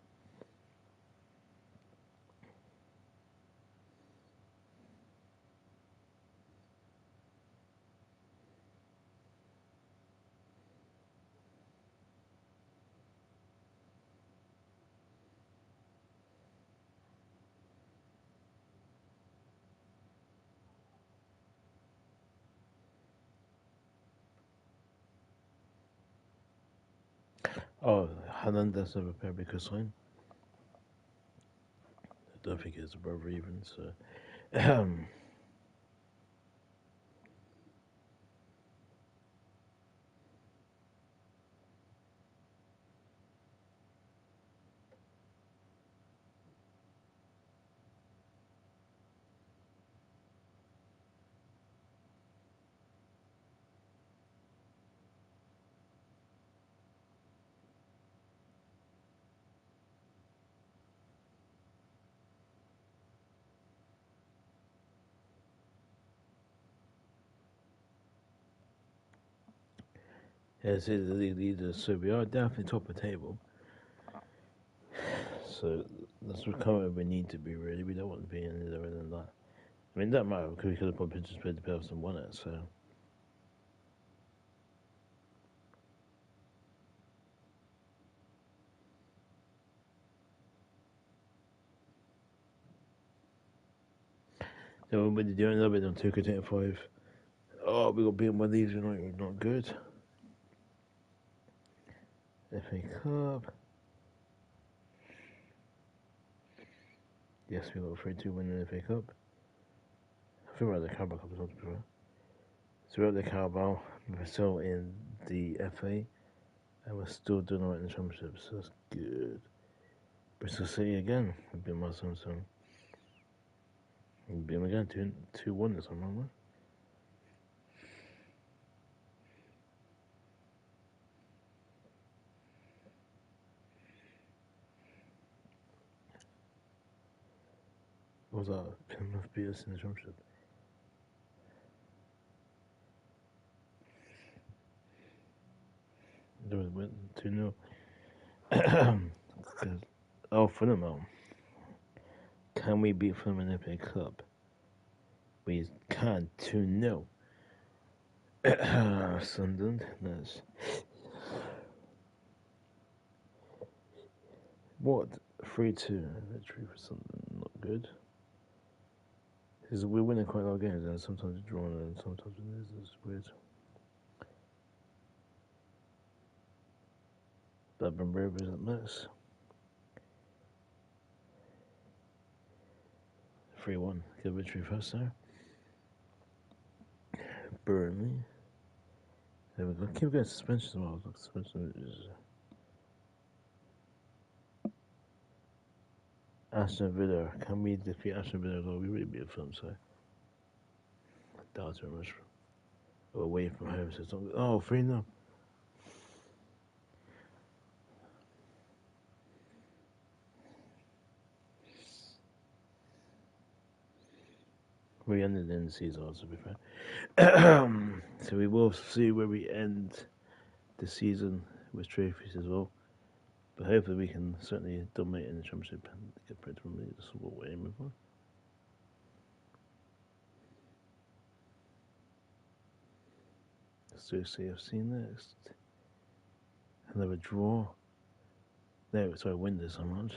Oh, Hernandez of a Perico sign. I don't think it's a brother even, so. Yeah, see the league leaders, so we are definitely top of the table. So that's what kind of we need to be really. We don't want to be any lower than that. I mean, that matter because we could have probably just played the playoffs and won it. So when they're doing a little bit on 2K25, oh, we got beaten by Leeds United. Not good. FA Cup. Yes, we got a 3-2 win in the FA Cup. I think we're at the Carabao Cup as well, to be fair. So we're at the Carabao, we're still in the FA, and we're still doing alright in the Championship, so that's good. Bristol City again, we've been my son, so we've been again 2-1 this time, haven't we? What was that? Plymouth beat us in the Championship. They went 2-0. Oh, Fulham. Can we beat Fulham in the FA Cup? We can 2-0. Sunderland, nice. What? 3-2 victory for Sunderland, not good. Because we're winning quite a lot of games, and sometimes we're drawing, and sometimes we lose. It's weird. Blackburn Rovers up next. 3-1. Good victory for us there. Burnley. There we go. Keep getting suspension as well. Suspension is. Aston Villa. Can we defeat Aston Villa? Well, we really be a film, so. I doubt it much. Away from home, so it's not. Oh, 3-0. We ended in the season, to be fair. So we will see where we end the season with trophies as well. But hopefully we can certainly dominate in the Championship and get Premier League. That's what we're aiming for. Let's do CFC next. Another draw. No, sorry, win this time round.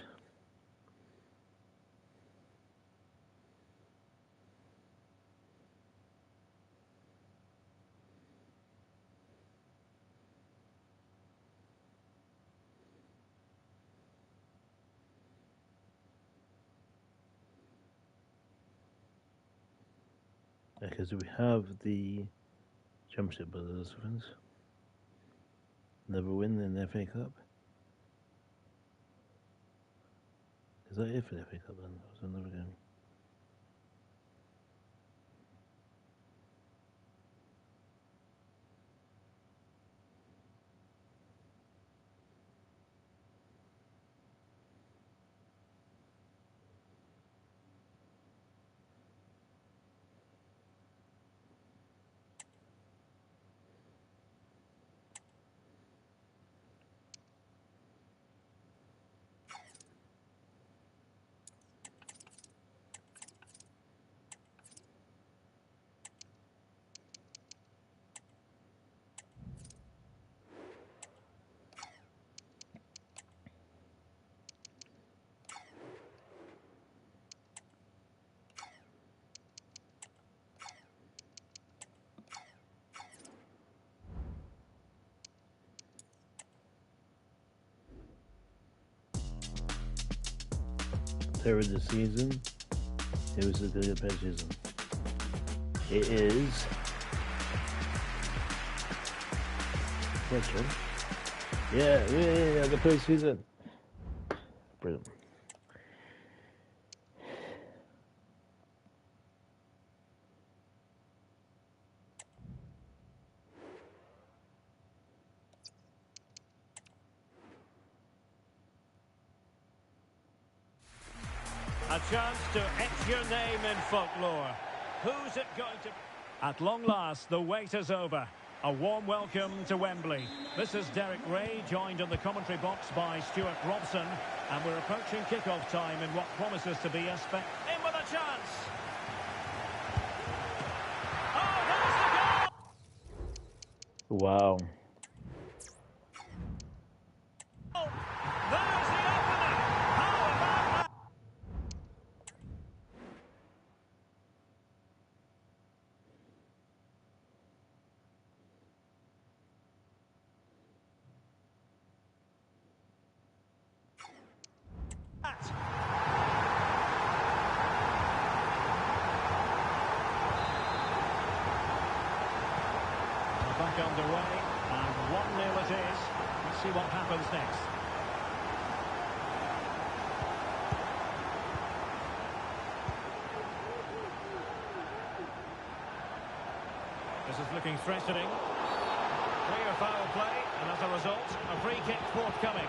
Because we have the Championship by those things. Never win in the FA Cup. Is that it for the FA Cup then? That was another game. player of the season. Who was the player of the season? It is. Yeah, the player of the season. Brilliant. A chance to etch your name in folklore. Who's it going to... At long last, the wait is over. A warm welcome to Wembley. This is Derek Ray, joined in the commentary box by Stuart Robson. And we're approaching kick-off time in what promises to be a in with a chance. Oh, there's the goal! Wow. Oh, there's the opener! How about that? Back underway, and 1-0 it is. Let's see what happens next. This is looking threatening. Clear foul play, and as a result, a free kick forthcoming.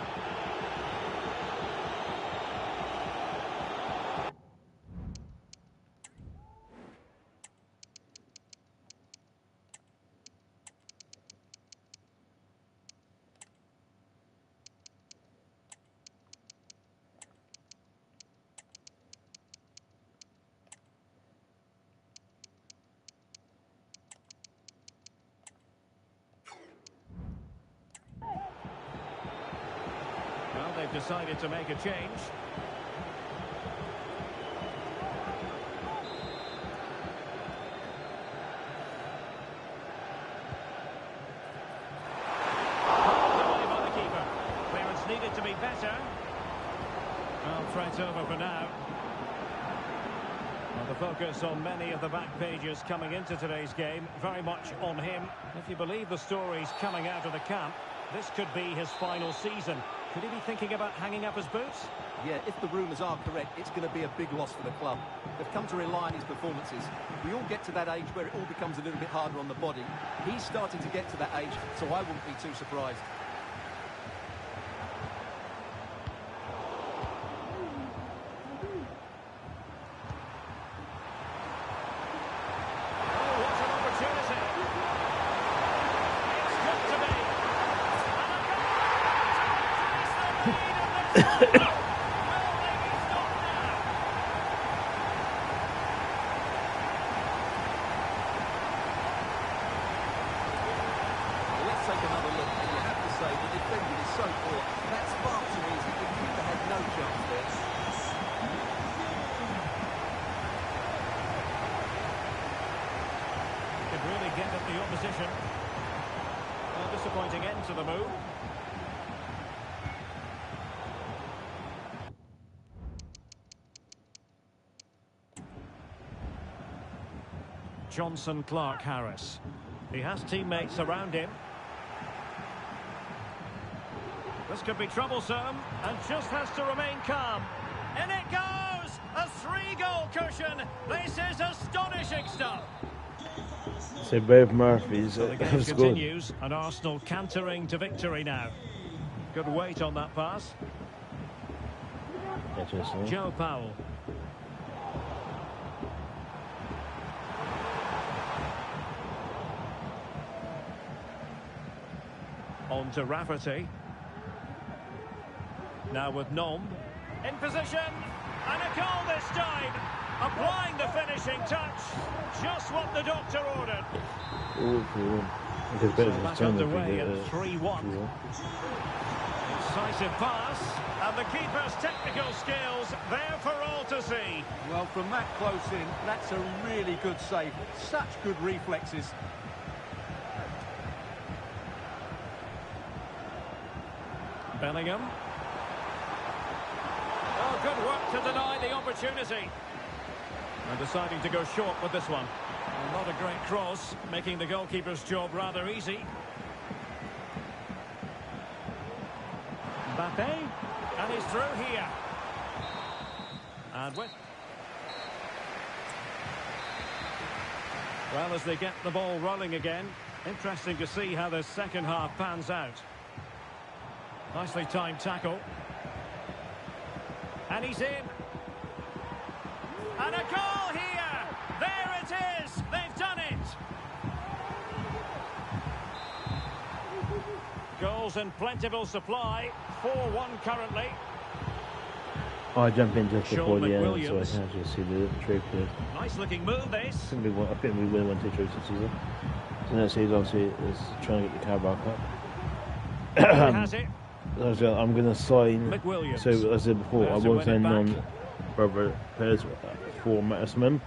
Well, they've decided to make a change. Away by the keeper. Clearance needed to be better. Well, threat over for now. Well, the focus on many of the back pages coming into today's game, very much on him. If you believe the stories coming out of the camp, this could be his final season. Could he be thinking about hanging up his boots? Yeah, if the rumours are correct, it's going to be a big loss for the club. They've come to rely on his performances. We all get to that age where it all becomes a little bit harder on the body. He's starting to get to that age, so I wouldn't be too surprised. Take another look, and you have to say the defending is so poor. That's far too easy. The keeper had no chance there. Could really get at the opposition. A disappointing end to the move. Johnson Clark-Harris. He has teammates around him. This could be troublesome, and just has to remain calm. In it goes! A 3-goal cushion! This is astonishing stuff! So both Murphys So the game have scored. continues, and Arsenal cantering to victory now. Good weight on that pass. Interesting. Joe Powell. On to Rafferty. Now with Nom. In position. And a goal this time. Applying the finishing touch. Just what the doctor ordered. So back underway at 3-1. Incisive pass. And the keeper's technical skills there for all to see. Well, from that close in, that's a really good save. Such good reflexes. Bellingham. Oh, Good work to deny the opportunity. And deciding to go short with this one. Not a great cross, making the goalkeeper's job rather easy. Mbappe, and he's through here. And with... Well, as they get the ball rolling again, interesting to see how the second half pans out. Nicely timed tackle. And he's in. And a goal here! There it is! They've done it! Goals in plentiful supply. 4-1 currently. I jump in just before the end, so I Williams. can actually see the trophy. Nice looking move, this. I think we will win 2 trophies this season. So next season, obviously, is trying to get the Carabao Cup. He has it. I'm going to sign. McWilliams. So, as I said before, I There's to will win sign it back. non-brother players for maximum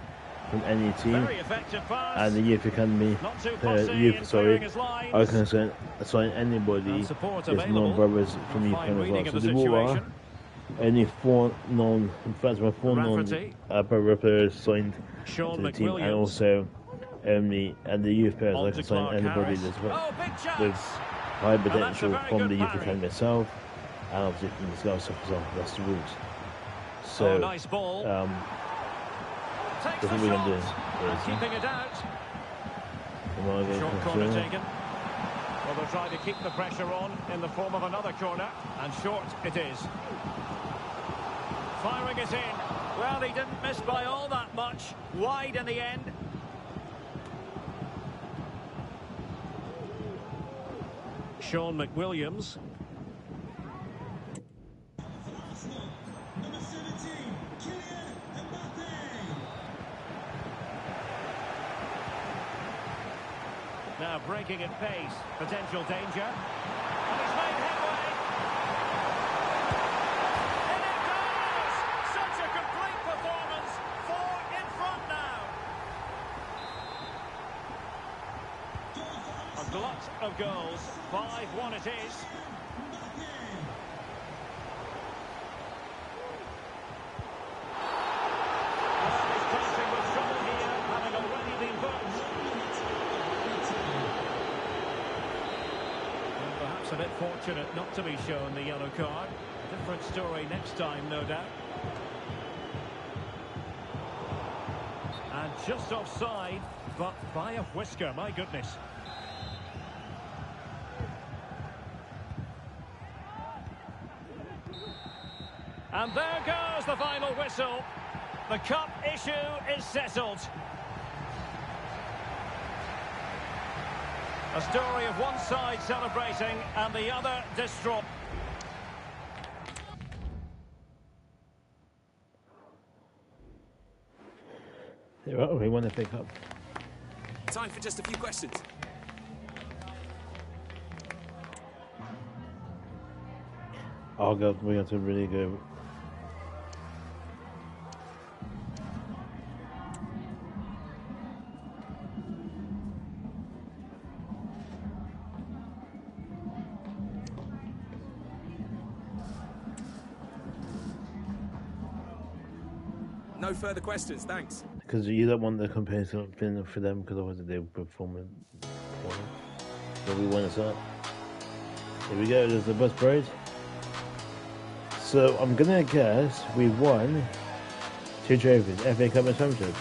from any team. Very effective pass. And the youth academy, Not too fussy in youth, sorry, clearing his lines. I can assign anybody And support as available. non-brothers from youth Fine academy reading as of well. the So there are situation. only 4 Rafferty. non-brother players signed Sean to the team, and McWilliams. also the youth players. On I to can sign Clark anybody Harris. that's Oh, big with chance. high that's a potential very from good the youth parry. academy itself, and obviously from the scout stuff as well. That's the rules. Oh, So, nice ball. Takes that's the what we're shot. going to do. And keeping it out. Come on, guys, Short come corner on. taken. Well, they'll try to keep the pressure on in the form of another corner. And short it is. Firing it in. Well, he didn't miss by all that much. Wide in the end. Sean McWilliams. Now breaking at pace. Potential danger. And he's made headway. And it goes! Such a complete performance. 4 in front now. A glut of goals. 5-1 it is. Well, he's passing with trouble here, having already been booked. And perhaps a bit fortunate not to be shown the yellow card. Different story next time, no doubt. And just offside, but by a whisker, my goodness. And there goes the final whistle. The cup issue is settled. A story of one side celebrating and the other distraught. We want to pick up. Time for just a few questions. We have to really go. No further questions, thanks. Because you don't want the comparison for them, because otherwise they will perform it. So we want to start. Here we go, there's the bus parade. So I'm gonna guess we won 2 trophies, FA Cup and Championship.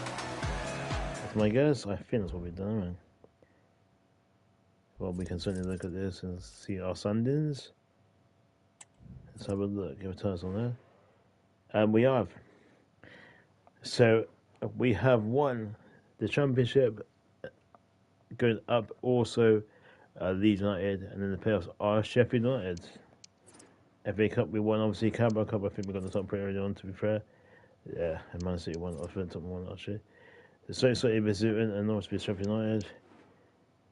That's my guess. I think that's what we've done, man. Well, we can certainly look at this and see our standings. Let's have a look, give a toss on there. And we have. So we have won the Championship, going up also Leeds United, and then the playoffs are Sheffield United. FA Cup we won, obviously. Carabao Cup I think we got the top pretty early on, to be fair. Yeah, and Man City won, I think top one actually. The City vs Luton and obviously Sheffield United.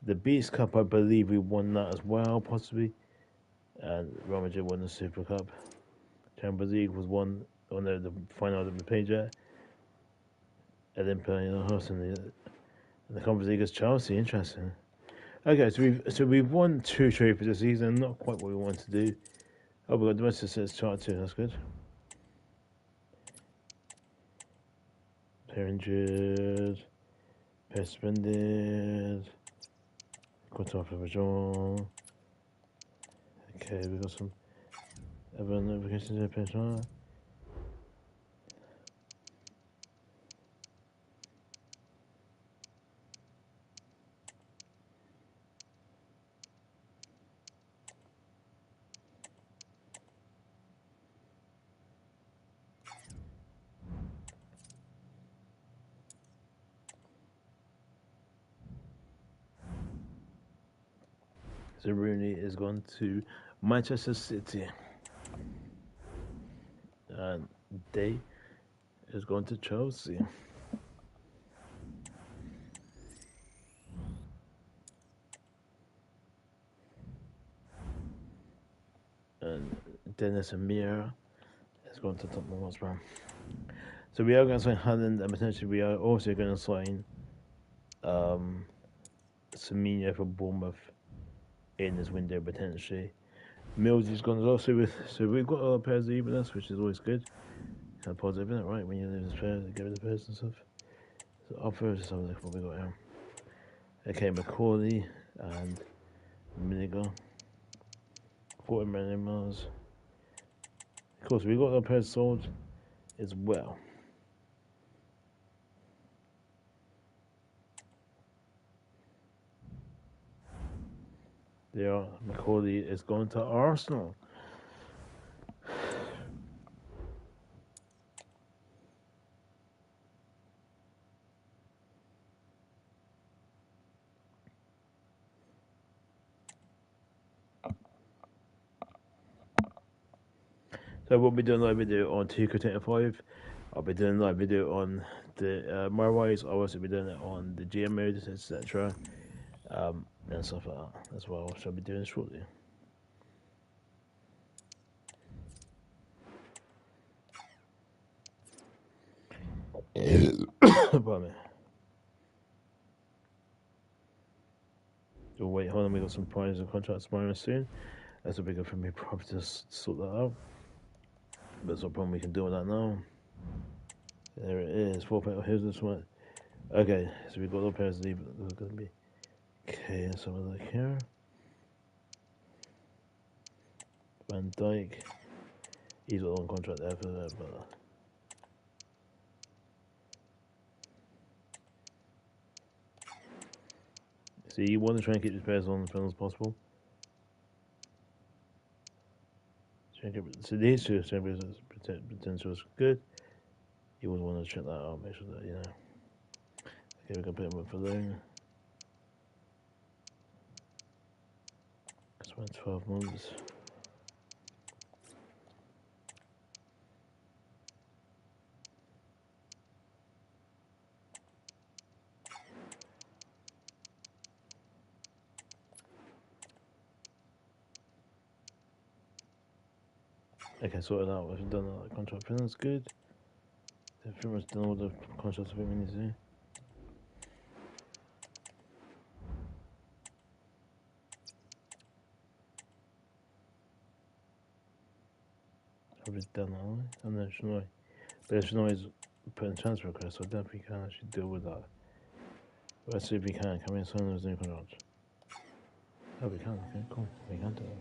The Beast Cup I believe we won that as well, possibly. And Real Madrid won the Super Cup. Champions League was won on the final of the page yet. And then playing the host in the Conference League is Chelsea. Interesting. Okay, so we've won 2 trophies this season. Not quite what we wanted to do. Oh, we got domestic sets chart too. That's good. Pair injured. Pair suspended. Cut off of a jaw. Okay, we got some other notifications here, pair shot. So Rooney is gone to Manchester City. And Day is going to Chelsea. And Dennis Amir is going to Tottenham Hotspur. So we are going to sign Haaland, and potentially we are also going to sign Semenyo for Bournemouth in this window potentially. Mills is gone as well. So we've got our pairs with us, which is always good. Kind of positive, isn't it? Right, when you lose pairs, get rid of pairs and stuff. So up first, let's have a look at what we got here. Okay, Macaulay and Miniger. 40 million miles. Of course, we got our pairs sold as well. There, Macaulay is going to Arsenal. So we'll be doing a live video on 2K25. I'll be doing a live video on the Marwise. I'll also be doing it on the GM mode, etc. And stuff like that as well, which I'll be doing shortly. Pardon me. So wait, hold on, we got some prizes and contracts tomorrow soon. That's a big one for me, probably to sort that out. But there's no problem we can do with that now. There it is, 4.0, here's this one. Okay, so we've got all pairs of these, there's going to be... Okay, let's have a look here. Van Dijk. He's got a long contract there for that, but... So you want to try and keep these pairs on as long as possible. So these two potential is good. You would want to check that out, make sure that, you know. Okay, we're going to put him up for loan. Because we're 12 months. Okay, sorted out. We've done that contract for that's good. They've pretty much done all the contracts I think we need to do. Probably done that, aren't I? And then Shinoy. But Shinoy's putting transfer request, so I don't think we can actually deal with that. But let's see if we can. Can we sign those new contracts? Oh, we can. Okay, cool. We can do that.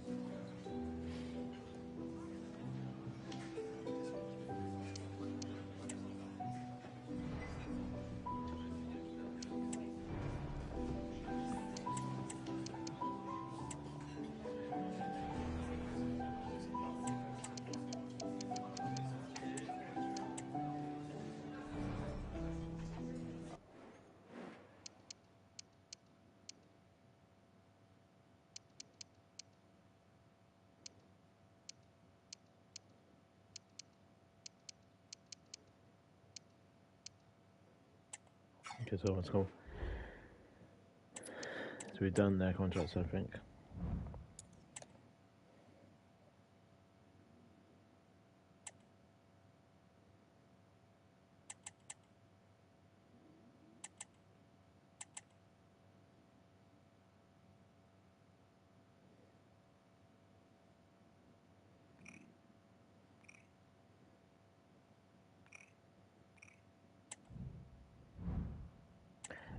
Okay, so let's go. So we've done their contracts, I think.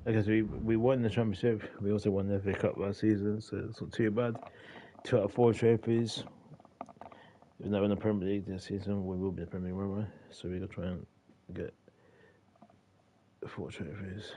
Because we won the championship, we also won the FA Cup last season, so it's not too bad. 2 out of 4 trophies. We're not in the Premier League this season. We will be in the Premier League, won't we? So we're gonna try and get 4 trophies.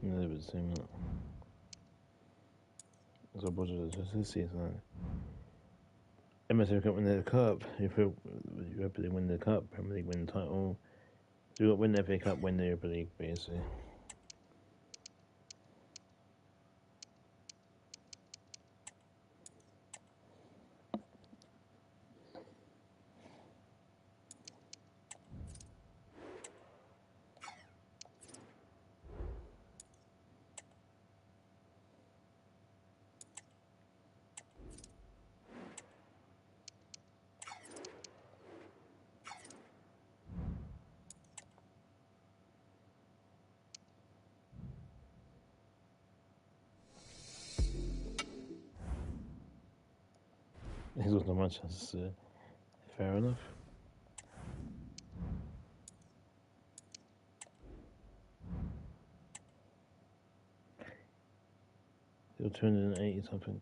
Yeah, they were the same. So budget just this season. MSF can't win the cup. If you Europa League win the cup, Premier League win the title. So you got win the FA Cup, win the Europa League, basically. He's got no much chance. Fair enough. Still 280 something.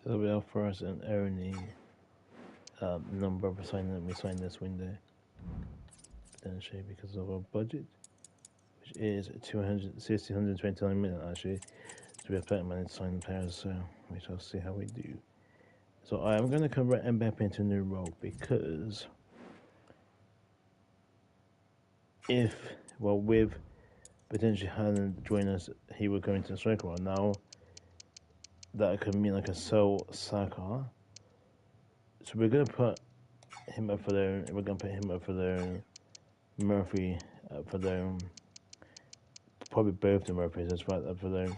That'll be our first and only non-brother signing that we signed this window. potentially because of our budget, which is 229 million actually. So we have plenty of money to sign the players, so we shall see how we do. So I am going to convert Mbappe into a new role because with potentially Haaland join us, he would go into the striker role. Now that could mean like a sell Saka. So we're going to put him up for loan. We're going to put him up for loan. Murphy up for loan. Probably both the Murphys as well up for loan.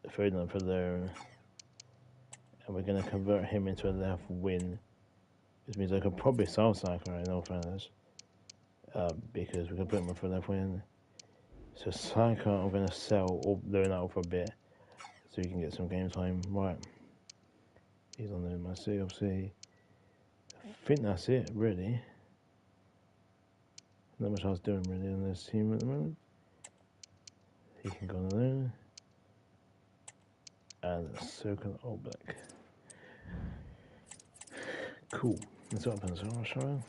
Foden up for loan. And we're going to convert him into a left wing. This means I could probably sell Saka in all fairness. Because we can put him up for left wing. So Saka I'm going to sell or loan out for a bit. So you can get some game time. Right. He's on the my CFC. I think that's it, really. Not much else doing really on this team at the moment. He can go on there. And circle all black. Cool. Let's open this one, shall we?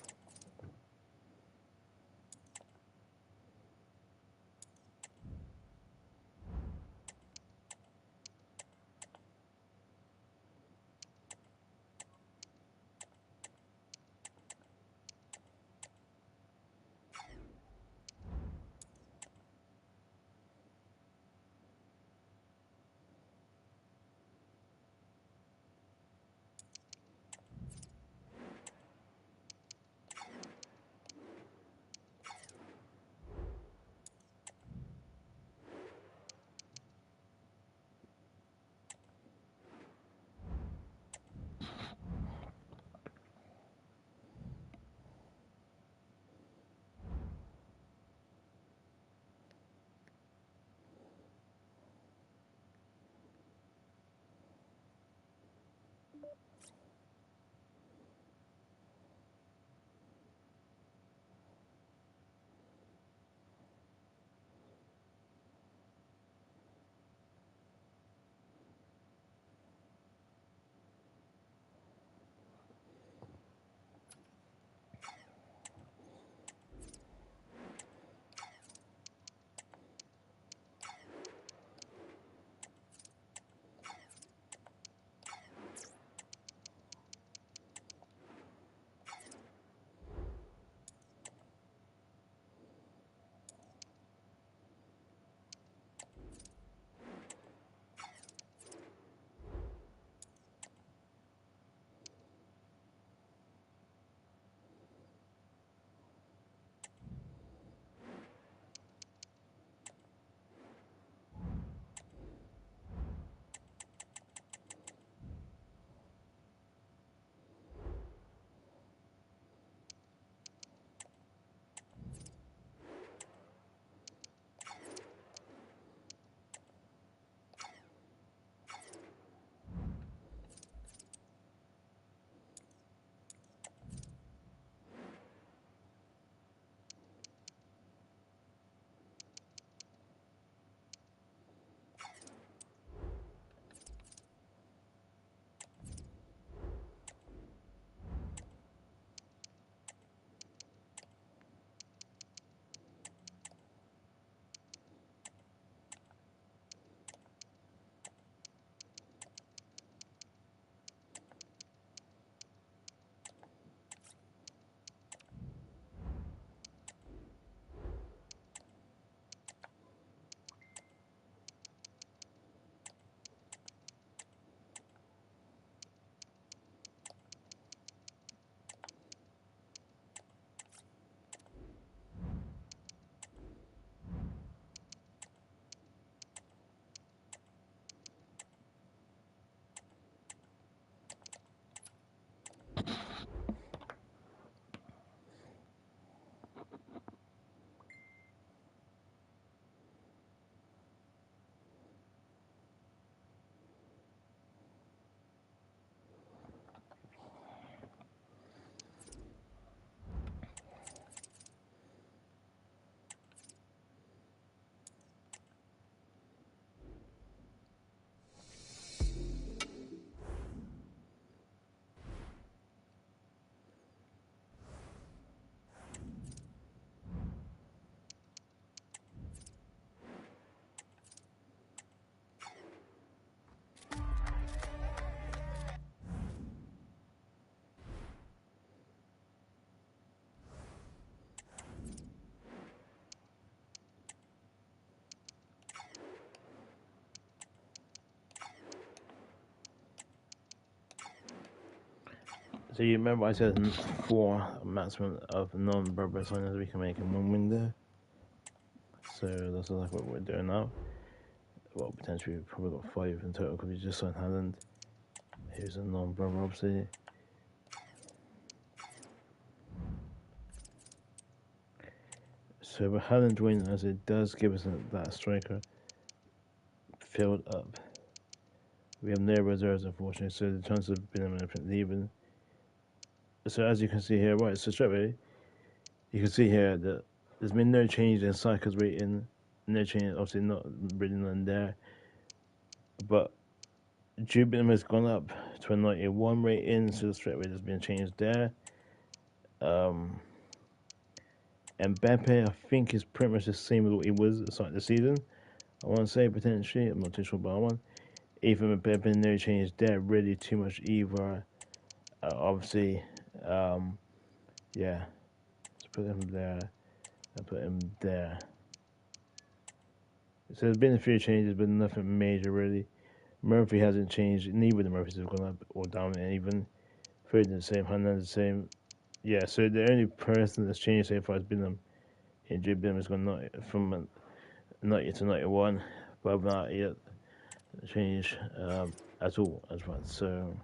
So you remember I said 4 maximum of non-Berber signings we can make in one window. So that's like what we're doing now. Well, potentially we've probably got 5 in total because we just signed Haaland. Here's a non-Berber, obviously. So with Haaland joining us, it does give us that striker filled up. We have no reserves, unfortunately, so the chances of being leaving. So as you can see here, right, so straight away, you can see here that there's been no change in Saka's rating, no change, obviously not really none there. But Jude Bellingham has gone up to a 91 rating, so straight away there's been a change there. Mbappe, I think, is pretty much the same as what he was at the start of the season. I want to say potentially, I'm not too sure about one. Even Mbappe, no change there, really too much either. Obviously, yeah, let's put him there. I put him there. So there's been a few changes, but nothing major really. Murphy hasn't changed. Neither of the Murphys have gone up or down, and even Foden the same, Hernandez the same. Yeah, so the only person that's changed so far has been them. And Jude Bellingham has gone from 90 to 91, but other than that, yeah, change at all as well. So.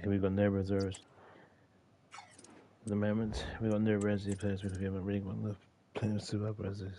We've got no reserves at the moment. We've got no resi players because we haven't really got enough players to have resis.